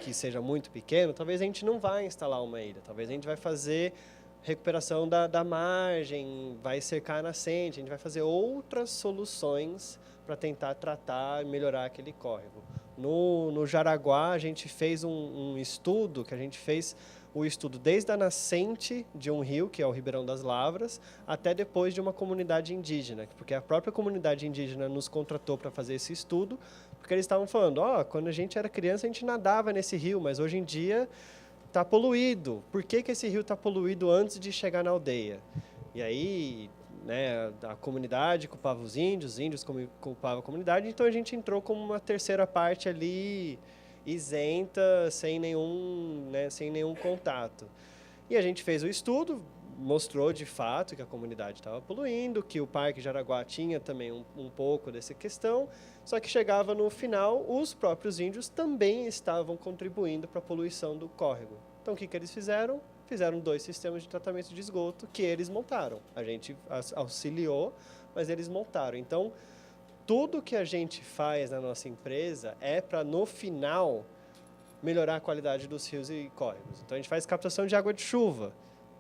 A: que seja muito pequeno, talvez a gente não vai instalar uma ilha. Talvez a gente vai fazer recuperação da margem, vai cercar a nascente, a gente vai fazer outras soluções para tentar tratar e melhorar aquele córrego. No Jaraguá, a gente fez um estudo, que a gente fez o estudo desde a nascente de um rio, que é o Ribeirão das Lavras, até depois de uma comunidade indígena, porque a própria comunidade indígena nos contratou para fazer esse estudo, porque eles estavam falando, quando a gente era criança a gente nadava nesse rio, mas hoje em dia está poluído. Por que esse rio está poluído antes de chegar na aldeia? E aí... né, a comunidade culpava os índios culpavam a comunidade, então a gente entrou como uma terceira parte ali, isenta, sem nenhum contato. E a gente fez o estudo, mostrou de fato que a comunidade estava poluindo, que o Parque Jaraguá tinha também um pouco dessa questão, só que chegava no final, os próprios índios também estavam contribuindo para a poluição do córrego. Então o que eles fizeram? Fizeram 2 sistemas de tratamento de esgoto que eles montaram. A gente auxiliou, mas eles montaram. Então, tudo que a gente faz na nossa empresa é para, no final, melhorar a qualidade dos rios e córregos. Então, a gente faz captação de água de chuva,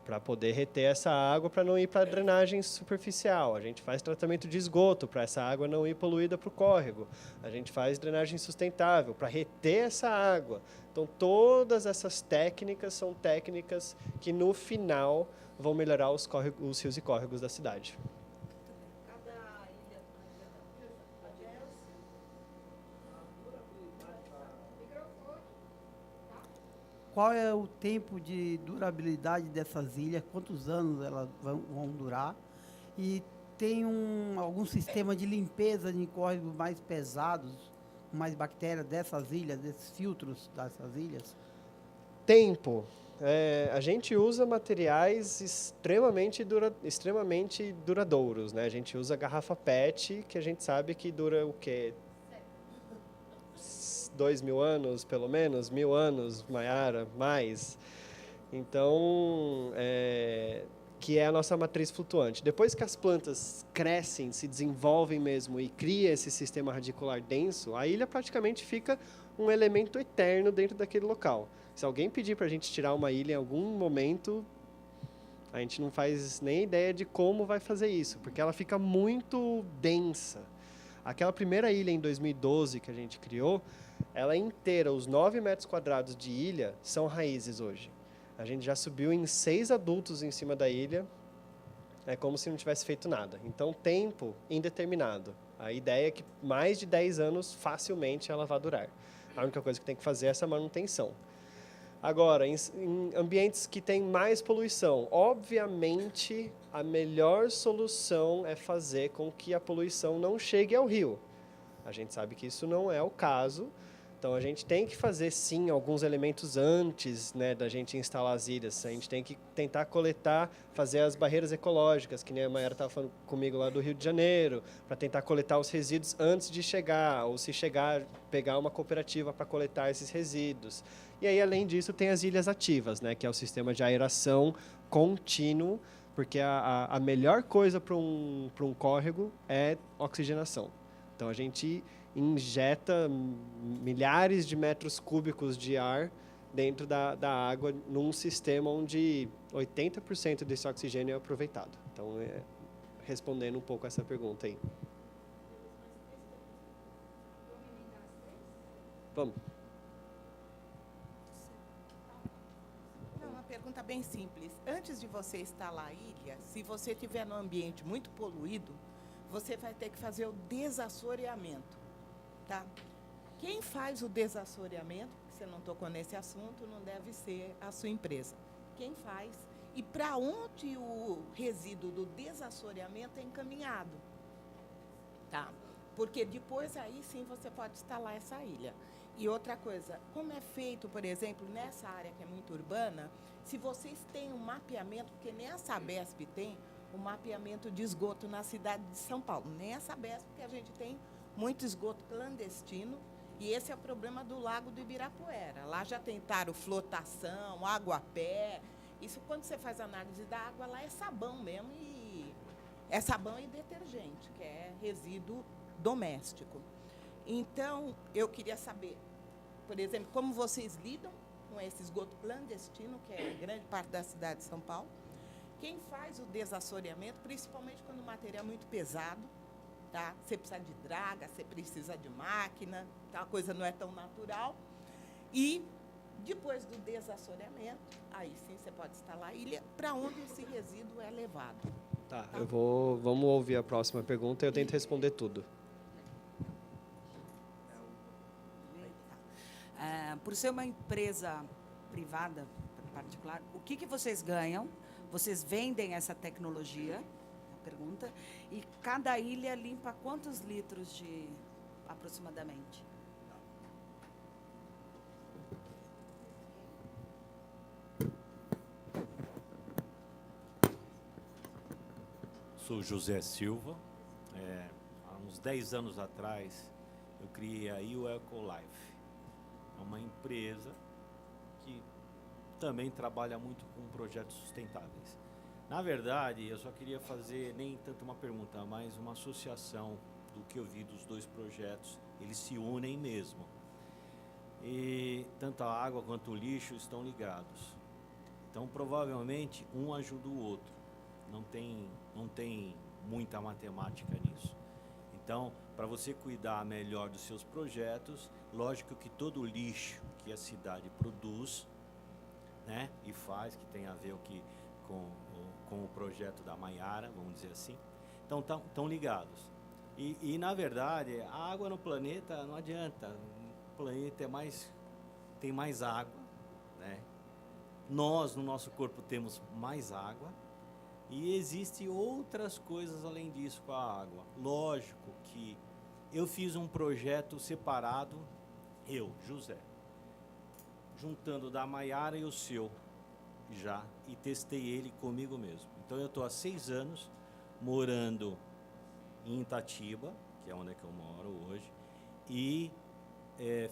A: para poder reter essa água, para não ir para a drenagem superficial. A gente faz tratamento de esgoto, para essa água não ir poluída para o córrego. A gente faz drenagem sustentável, para reter essa água. Então, todas essas técnicas são técnicas que, no final, vão melhorar os rios e córregos da cidade.
H: Qual é o tempo de durabilidade dessas ilhas? Quantos anos elas vão durar? E tem algum sistema de limpeza de córregos mais pesados, mais bactérias dessas ilhas, desses filtros dessas ilhas?
A: Tempo. A gente usa materiais extremamente duradouros, né? A gente usa garrafa PET, que a gente sabe que dura o quê? 2.000 anos, pelo menos, 1.000 anos, Maiara, mais. Então, que é a nossa matriz flutuante. Depois que as plantas crescem, se desenvolvem mesmo e cria esse sistema radicular denso, a ilha praticamente fica um elemento eterno dentro daquele local. Se alguém pedir para a gente tirar uma ilha em algum momento, a gente não faz nem ideia de como vai fazer isso, porque ela fica muito densa. Aquela primeira ilha em 2012 que a gente criou, ela inteira, os 9 metros quadrados de ilha, são raízes hoje. A gente já subiu em 6 adultos em cima da ilha, é como se não tivesse feito nada. Então, tempo indeterminado. A ideia é que mais de 10 anos, facilmente, ela vai durar. A única coisa que tem que fazer é essa manutenção. Agora, em ambientes que têm mais poluição, obviamente, a melhor solução é fazer com que a poluição não chegue ao rio. A gente sabe que isso não é o caso, então a gente tem que fazer, sim, alguns elementos antes, né, da gente instalar as ilhas. A gente tem que tentar coletar, fazer as barreiras ecológicas, que nem a Maiara estava falando comigo lá do Rio de Janeiro, para tentar coletar os resíduos antes de chegar, ou se chegar, pegar uma cooperativa para coletar esses resíduos. E aí, além disso, tem as ilhas ativas, né, que é o sistema de aeração contínuo, porque a melhor coisa para um córrego é oxigenação. Então, a gente injeta milhares de metros cúbicos de ar dentro da água num sistema onde 80% desse oxigênio é aproveitado. Então, respondendo um pouco essa pergunta aí. Vamos.
I: Uma pergunta bem simples. Antes de você instalar a ilha, se você estiver num ambiente muito poluído, você vai ter que fazer o desassoreamento. Tá? Quem faz o desassoreamento, que você não tocou nesse assunto, não deve ser a sua empresa. Quem faz e para onde o resíduo do desassoreamento é encaminhado. Tá? Porque depois aí sim você pode instalar essa ilha. E outra coisa, como é feito, por exemplo, nessa área que é muito urbana, se vocês têm um mapeamento, porque nem a Sabesp tem o mapeamento de esgoto na cidade de São Paulo, nem a Sabesp, porque a gente tem muito esgoto clandestino, e esse é o problema do Lago do Ibirapuera. Lá já tentaram flotação, água a pé. Isso, quando você faz análise da água, lá é sabão mesmo, e é sabão e detergente, que é resíduo doméstico. Então, eu queria saber, por exemplo, como vocês lidam com esse esgoto clandestino, que é grande parte da cidade de São Paulo. Quem faz o desassoreamento, principalmente quando o material é muito pesado, tá? Você precisa de draga, você precisa de máquina, tá? A coisa não é tão natural. E, depois do desassoreamento, aí sim você pode instalar a ilha, para onde esse resíduo é levado.
A: Tá, vamos ouvir a próxima pergunta e eu tento responder tudo.
J: Por ser uma empresa privada, particular, o que vocês ganham? Vocês vendem essa tecnologia? Pergunta. E cada ilha limpa quantos litros de aproximadamente?
K: Sou José Silva. Há uns 10 anos atrás, eu criei a IO Ecolife. É uma empresa que também trabalha muito com projetos sustentáveis. Na verdade, eu só queria fazer nem tanto uma pergunta, mas uma associação do que eu vi dos dois projetos. Eles se unem mesmo. E tanto a água quanto o lixo estão ligados. Então, provavelmente, um ajuda o outro. Não tem muita matemática nisso. Então, para você cuidar melhor dos seus projetos, lógico que todo o lixo que a cidade produz, né, e faz, que tem a ver com o projeto da Maiara, vamos dizer assim, então estão ligados. E, na verdade, a água no planeta não adianta. O planeta tem mais água, né? Nós, no nosso corpo, temos mais água. E existem outras coisas além disso com a água. Lógico que eu fiz um projeto separado, eu, José, juntando da Maiara e o seu já, e testei ele comigo mesmo. Então eu estou há 6 anos morando em Itatiba, que é onde é que eu moro hoje, e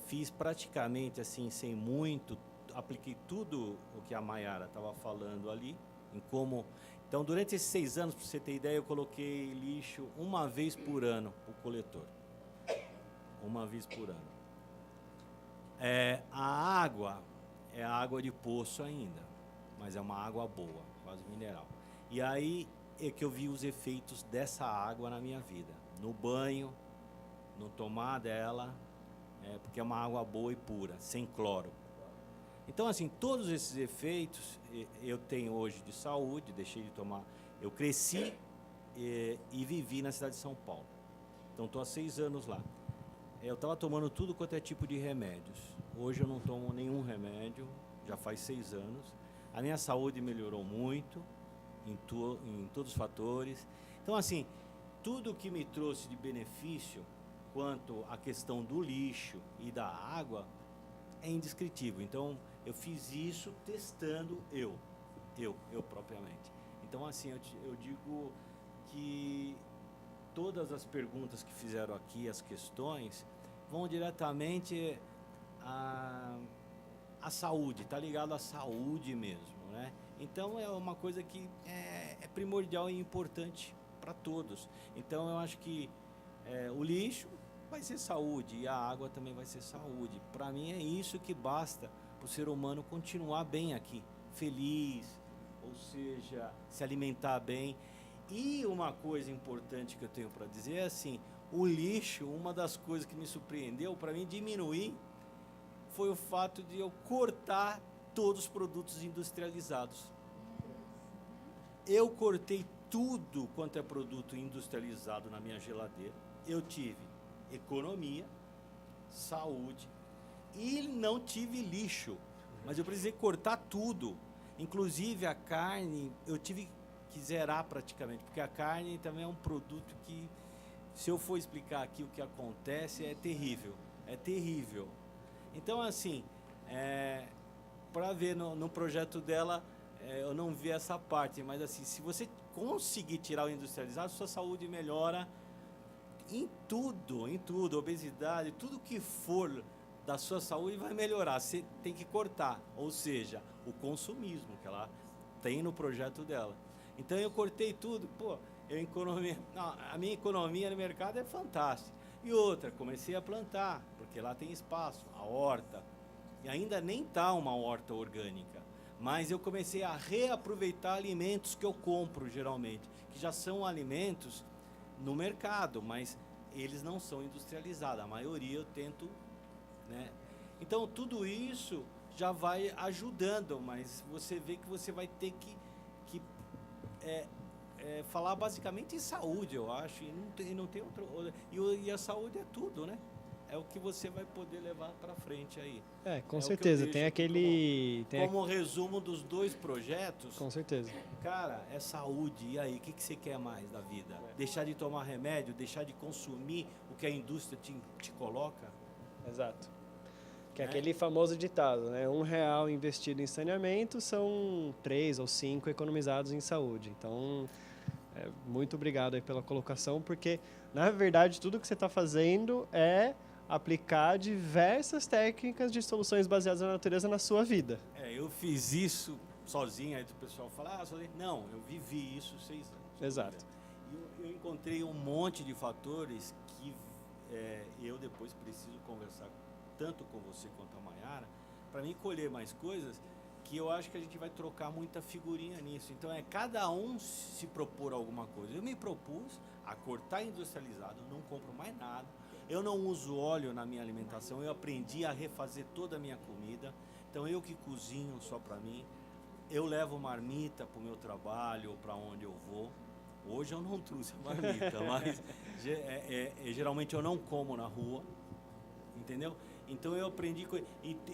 K: fiz praticamente assim, sem muito, apliquei tudo o que a Mayara estava falando ali, em como... Então, durante esses 6 anos, para você ter ideia, eu coloquei lixo uma vez por ano para o coletor. Uma vez por ano. A água é água de poço ainda, mas é uma água boa, quase mineral. E aí é que eu vi os efeitos dessa água na minha vida. No banho, no tomar dela, porque é uma água boa e pura, sem cloro. Então, assim, todos esses efeitos eu tenho hoje de saúde, deixei de tomar. Eu cresci e vivi na cidade de São Paulo. Então, estou há 6 anos lá. Eu estava tomando tudo quanto é tipo de remédios. Hoje eu não tomo nenhum remédio, já faz 6 anos. A minha saúde melhorou muito em todos os fatores. Então, assim, tudo que me trouxe de benefício quanto à questão do lixo e da água é indescritível. Então, eu fiz isso testando eu propriamente. Então, assim, eu digo que todas as perguntas que fizeram aqui, as questões, vão diretamente à saúde, está ligado à saúde mesmo, né? Então, é uma coisa que é primordial e importante para todos. Então, eu acho que o lixo vai ser saúde e a água também vai ser saúde. Para mim, é isso que basta para o ser humano continuar bem aqui, feliz, ou seja, se alimentar bem. E uma coisa importante que eu tenho para dizer é assim, o lixo, uma das coisas que me surpreendeu, para mim diminuir, foi o fato de eu cortar todos os produtos industrializados. Eu cortei tudo quanto é produto industrializado na minha geladeira. Eu tive economia, saúde e não tive lixo. Mas eu precisei cortar tudo. Inclusive a carne, eu tive que zerar praticamente, porque a carne também é um produto que, se eu for explicar aqui o que acontece, é terrível. É terrível. Então, assim, para ver no projeto dela, eu não vi essa parte, mas assim, se você conseguir tirar o industrializado, sua saúde melhora em tudo, obesidade, tudo que for da sua saúde vai melhorar. Você tem que cortar, ou seja, o consumismo que ela tem no projeto dela. Então eu cortei tudo, a minha economia no mercado é fantástica. E outra, comecei a plantar, porque lá tem espaço, a horta, e ainda nem está uma horta orgânica, mas eu comecei a reaproveitar alimentos que eu compro geralmente, que já são alimentos no mercado, mas eles não são industrializados, a maioria eu tento, né? Então tudo isso já vai ajudando, mas você vê que você vai ter que falar basicamente em saúde, eu acho, e não tem outro, e a saúde é tudo, né? É o que você vai poder levar para frente aí.
A: Com certeza, tem aquele...
K: Como resumo dos 2 projetos...
A: Com certeza.
K: Cara, é saúde, e aí, o que você quer mais da vida? Deixar de tomar remédio, deixar de consumir o que a indústria te coloca?
A: Exato. Que é aquele famoso ditado, né? R$1 investido em saneamento são 3 ou 5 economizados em saúde. Então, muito obrigado aí pela colocação, porque, na verdade, tudo que você está fazendo é aplicar diversas técnicas de soluções baseadas na natureza na sua vida.
K: Eu fiz isso sozinho, aí o pessoal fala, sozinho. Não, eu vivi isso 6 anos.
A: Exato.
K: E eu encontrei um monte de fatores que eu depois preciso conversar tanto com você quanto a Mayara, para mim colher mais coisas, que eu acho que a gente vai trocar muita figurinha nisso. Então cada um se propor alguma coisa. Eu me propus a cortar industrializado, não compro mais nada. Eu não uso óleo na minha alimentação, eu aprendi a refazer toda a minha comida. Então eu que cozinho só para mim. Eu levo marmita para o meu trabalho ou para onde eu vou. Hoje eu não trouxe a marmita, mas geralmente eu não como na rua, entendeu? Então eu aprendi,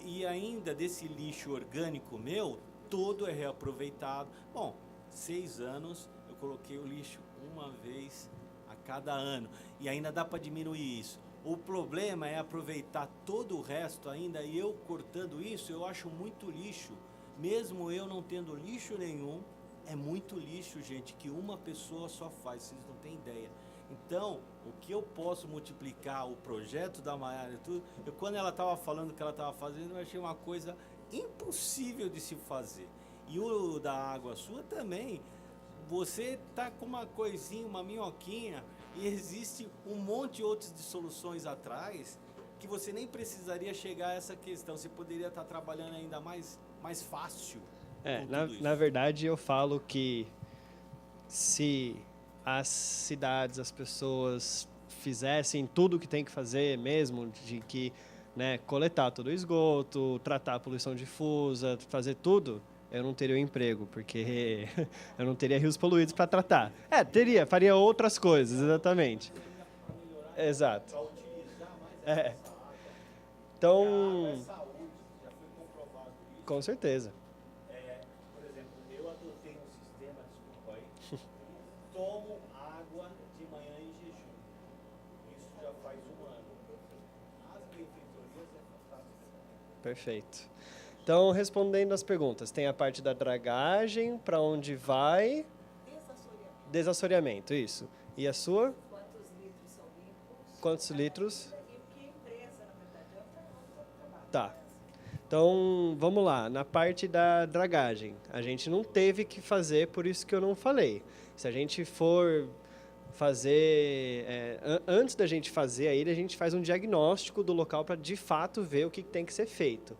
K: e ainda desse lixo orgânico meu, todo é reaproveitado. Bom, 6 anos eu coloquei o lixo uma vez a cada ano, e ainda dá para diminuir isso. O problema é aproveitar todo o resto ainda, e eu cortando isso, eu acho muito lixo. Mesmo eu não tendo lixo nenhum, é muito lixo, gente, que uma pessoa só faz, vocês não têm ideia. Então, o que eu posso multiplicar, o projeto da Maiara e tudo, quando ela estava falando o que ela estava fazendo, eu achei uma coisa impossível de se fazer. E o da Água Sua também, você tá com uma coisinha, uma minhoquinha, e existe um monte de outras de soluções atrás, que você nem precisaria chegar a essa questão, você poderia estar trabalhando ainda mais fácil.
A: Na verdade, eu falo que se as cidades, as pessoas fizessem tudo o que tem que fazer mesmo, de que, né, coletar todo o esgoto, tratar a poluição difusa, fazer tudo, eu não teria o emprego, porque eu não teria rios poluídos para tratar. Faria outras coisas, exatamente. Exato. Então, com certeza.
K: Por exemplo, eu adotei um sistema, desculpa aí, tomo água de manhã em jejum. Isso já faz um ano. As benfeitorias é fantástico.
A: Perfeito. Então, respondendo as perguntas, tem a parte da dragagem, para onde vai? Desassoreamento, isso. E a sua?
J: Quantos litros são limpos?
A: Quantos litros?
J: E o que a empresa, na verdade, é o trabalho.
A: Tá. Então, vamos lá. Na parte da dragagem, a gente não teve que fazer, por isso que eu não falei. Se a gente for fazer... antes da gente fazer a ilha, a gente faz um diagnóstico do local para, de fato, ver o que tem que ser feito.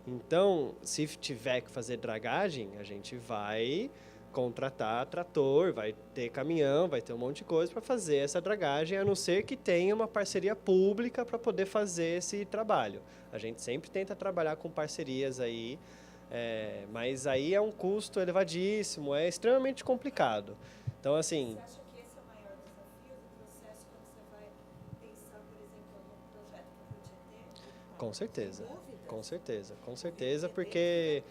A: Então, se tiver que fazer dragagem, a gente vai contratar trator, vai ter caminhão, vai ter um monte de coisa para fazer essa dragagem, a não ser que tenha uma parceria pública para poder fazer esse trabalho. A gente sempre tenta trabalhar com parcerias aí, mas aí é um custo elevadíssimo, é extremamente complicado. Então, assim...
C: Você acha que esse é o maior desafio do processo quando você vai pensar, por exemplo, num projeto para o Tietê?
A: Com certeza, com certeza, porque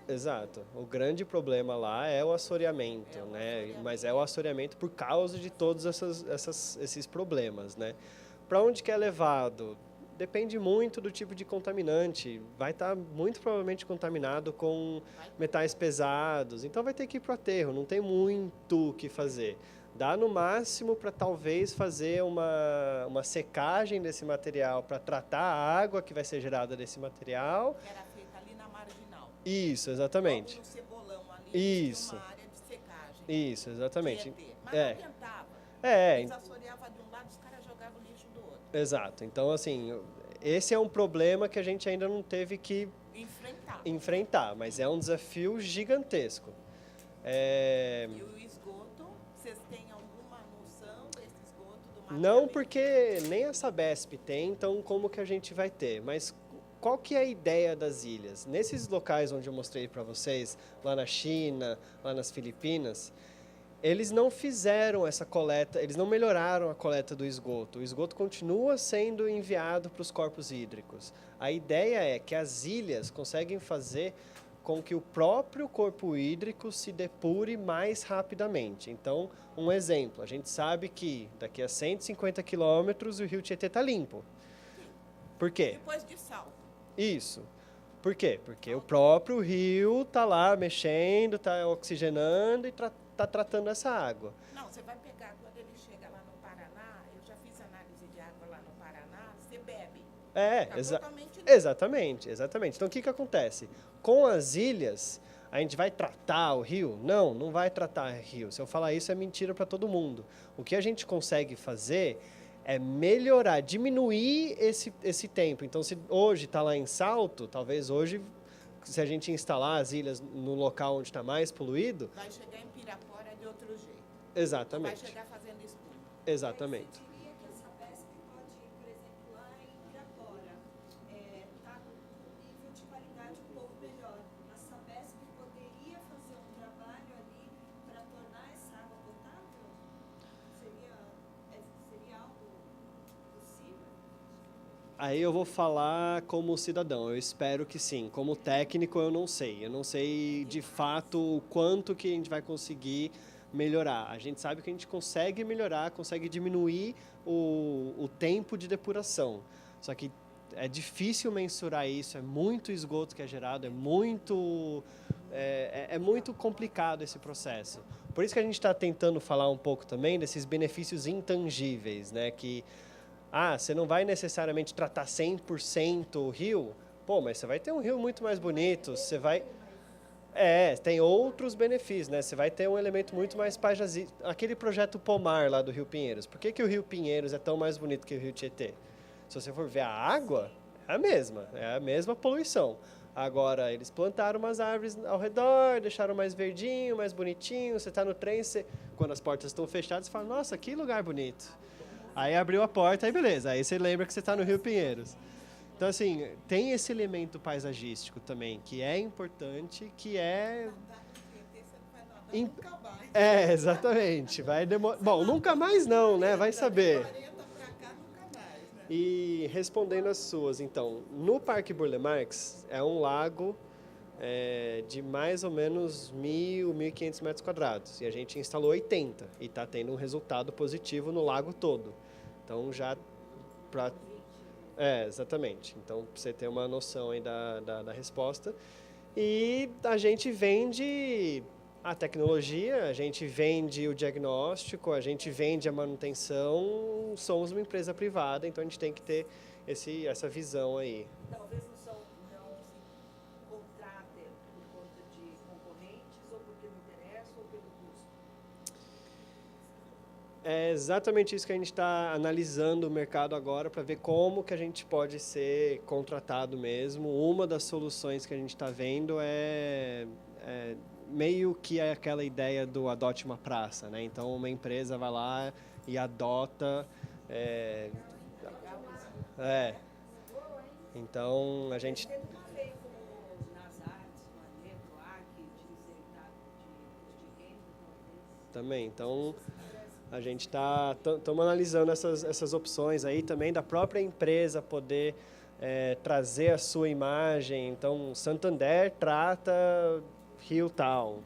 A: exato, o grande problema lá é o assoreamento, né? Mas é o assoreamento por causa de todos esses problemas, né? Para onde que é levado? Depende muito do tipo de contaminante. Vai estar muito provavelmente contaminado com metais pesados, então vai ter que ir para o aterro, não tem muito o que fazer. Dá no máximo para talvez fazer uma secagem desse material para tratar a água que vai ser gerada desse material.
I: Que era feita ali na marginal.
A: Isso, exatamente.
I: Logo no Cebolão ali,
A: Isso.
I: tinha uma área de secagem.
A: Isso, exatamente.
I: Mas não adiantava. Eles assoreavam de um lado, os caras jogavam o lixo do outro.
A: Exato. Então, assim, esse é um problema que a gente ainda não teve que enfrentar, mas é um desafio gigantesco.
I: E o esgoto, vocês têm alguma noção desse esgoto do material?
A: Não, porque nem a Sabesp tem, então como que a gente vai ter? Mas qual que é a ideia das ilhas? Nesses locais onde eu mostrei para vocês, lá na China, lá nas Filipinas, eles não fizeram essa coleta, eles não melhoraram a coleta do esgoto. O esgoto continua sendo enviado para os corpos hídricos. A ideia é que as ilhas conseguem fazer com que o próprio corpo hídrico se depure mais rapidamente. Então, um exemplo, a gente sabe que daqui a 150 quilômetros o rio Tietê está limpo. Por quê?
I: Depois de sal.
A: Isso. Por quê? Porque o próprio rio está lá mexendo, está oxigenando e está tratando essa água.
I: Não, você vai pegar, quando ele chega lá no Paraná, eu já fiz análise de água lá no Paraná, você bebe.
A: Exatamente. Então, o que acontece? Com as ilhas, a gente vai tratar o rio? Não, não vai tratar o rio. Se eu falar isso, é mentira para todo mundo. O que a gente consegue fazer é melhorar, diminuir esse tempo. Então, se hoje está lá em Salto, talvez hoje, se a gente instalar as ilhas no local onde está mais poluído...
I: Vai chegar em Pirapora de outro jeito.
A: Exatamente.
I: Vai chegar fazendo espuma.
A: Exatamente.
C: Você diria que a Sabesp pode, por exemplo, lá em Pirapora, está com um nível de qualidade um pouco melhor. A Sabesp poderia fazer um trabalho ali para tornar essa água potável? Seria algo possível?
A: Aí eu vou falar como cidadão, eu espero que sim. Como técnico, eu não sei. Eu não sei, de fato, o quanto que a gente vai conseguir melhorar. A gente sabe que a gente consegue melhorar, consegue diminuir o tempo de depuração. Só que é difícil mensurar isso, é muito esgoto que é gerado, é muito complicado esse processo. Por isso que a gente está tentando falar um pouco também desses benefícios intangíveis, né? Que, você não vai necessariamente tratar 100% o rio, mas você vai ter um rio muito mais bonito, você vai... tem outros benefícios, né? Você vai ter um elemento muito mais paisagístico. Aquele projeto Pomar lá do Rio Pinheiros. Por que o Rio Pinheiros é tão mais bonito que o Rio Tietê? Se você for ver a água, é a mesma poluição. Agora, eles plantaram umas árvores ao redor, deixaram mais verdinho, mais bonitinho. Você está no trem, quando as portas estão fechadas, você fala, nossa, que lugar bonito. Aí abriu a porta, aí beleza. Aí você lembra que você está no Rio Pinheiros. Então, assim, tem esse elemento paisagístico também, que é importante, que é... exatamente. Vai demorar... Bom, nunca mais não, né? Vai saber. E respondendo as suas, então, no Parque Burle Marx é um lago de mais ou menos 1.000, 1.500 metros quadrados. E a gente instalou 80 e está tendo um resultado positivo no lago todo. Então, já... exatamente. Então, para você ter uma noção aí da resposta. E a gente vende a tecnologia, a gente vende o diagnóstico, a gente vende a manutenção. Somos uma empresa privada, então a gente tem que ter essa visão aí.
J: Talvez não se contratem por conta de concorrentes, ou porque não interessa, ou pelo custo.
A: É exatamente isso que a gente está analisando o mercado agora para ver como que a gente pode ser contratado mesmo. Uma das soluções que a gente está vendo é meio que aquela ideia do adote uma praça, né? Então, uma empresa vai lá e adota... Então, a gente... Também, então... A gente estamos analisando essas opções aí também da própria empresa poder trazer a sua imagem. Então, Santander trata Rio tal.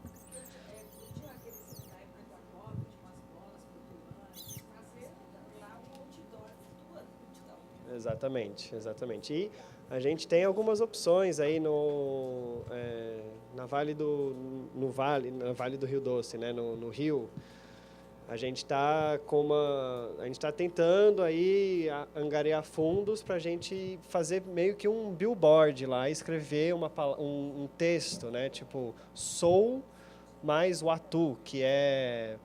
A: Exatamente. E a gente tem algumas opções aí na Vale do Rio Doce, né, no Rio. A gente está tentando aí angariar fundos para a gente fazer meio que um billboard lá, escrever um texto, né? Tipo, sou mais Watu, que é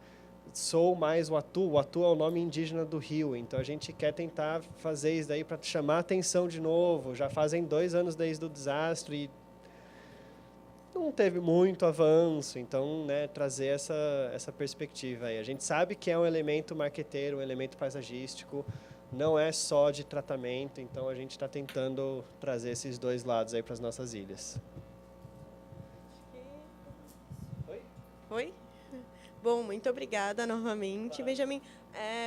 A: sou mais Watu. Watu é o nome indígena do rio, então a gente quer tentar fazer isso daí para chamar atenção de novo. Já fazem 2 anos desde o desastre e não teve muito avanço, então, né, trazer essa perspectiva aí. A gente sabe que é um elemento marqueteiro, um elemento paisagístico, não é só de tratamento, então a gente está tentando trazer esses 2 lados aí para as nossas ilhas.
D: Oi? Bom, muito obrigada novamente, Benjamin.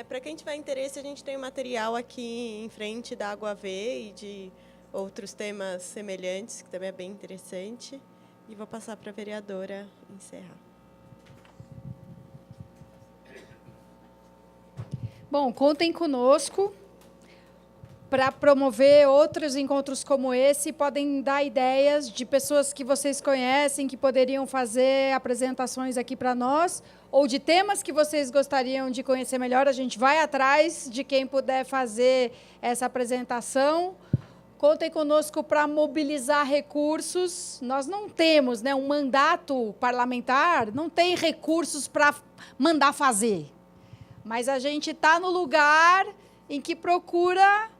D: Para quem tiver interesse, a gente tem um material aqui em frente da Água V e de outros temas semelhantes, que também é bem interessante. E vou passar para a vereadora encerrar.
E: Bom, contem conosco para promover outros encontros como esse. Podem dar ideias de pessoas que vocês conhecem, que poderiam fazer apresentações aqui para nós, ou de temas que vocês gostariam de conhecer melhor. A gente vai atrás de quem puder fazer essa apresentação. Contem conosco para mobilizar recursos. Nós não temos, né, um mandato parlamentar, não tem recursos para mandar fazer. Mas a gente está no lugar em que procura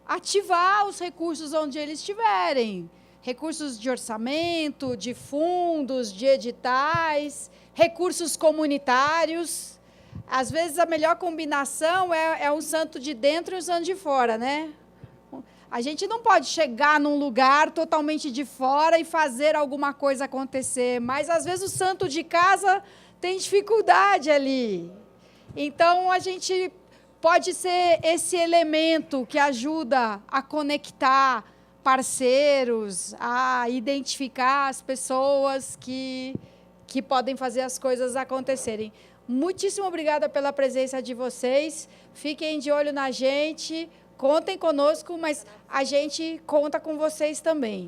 E: ativar os recursos onde eles estiverem. Recursos de orçamento, de fundos, de editais, recursos comunitários. Às vezes, a melhor combinação é um santo de dentro e um santo de fora, né? A gente não pode chegar num lugar totalmente de fora e fazer alguma coisa acontecer, mas, às vezes, o santo de casa tem dificuldade ali. Então, a gente pode ser esse elemento que ajuda a conectar parceiros, a identificar as pessoas que podem fazer as coisas acontecerem. Muitíssimo obrigada pela presença de vocês. Fiquem de olho na gente. Contem conosco, mas a gente conta com vocês também.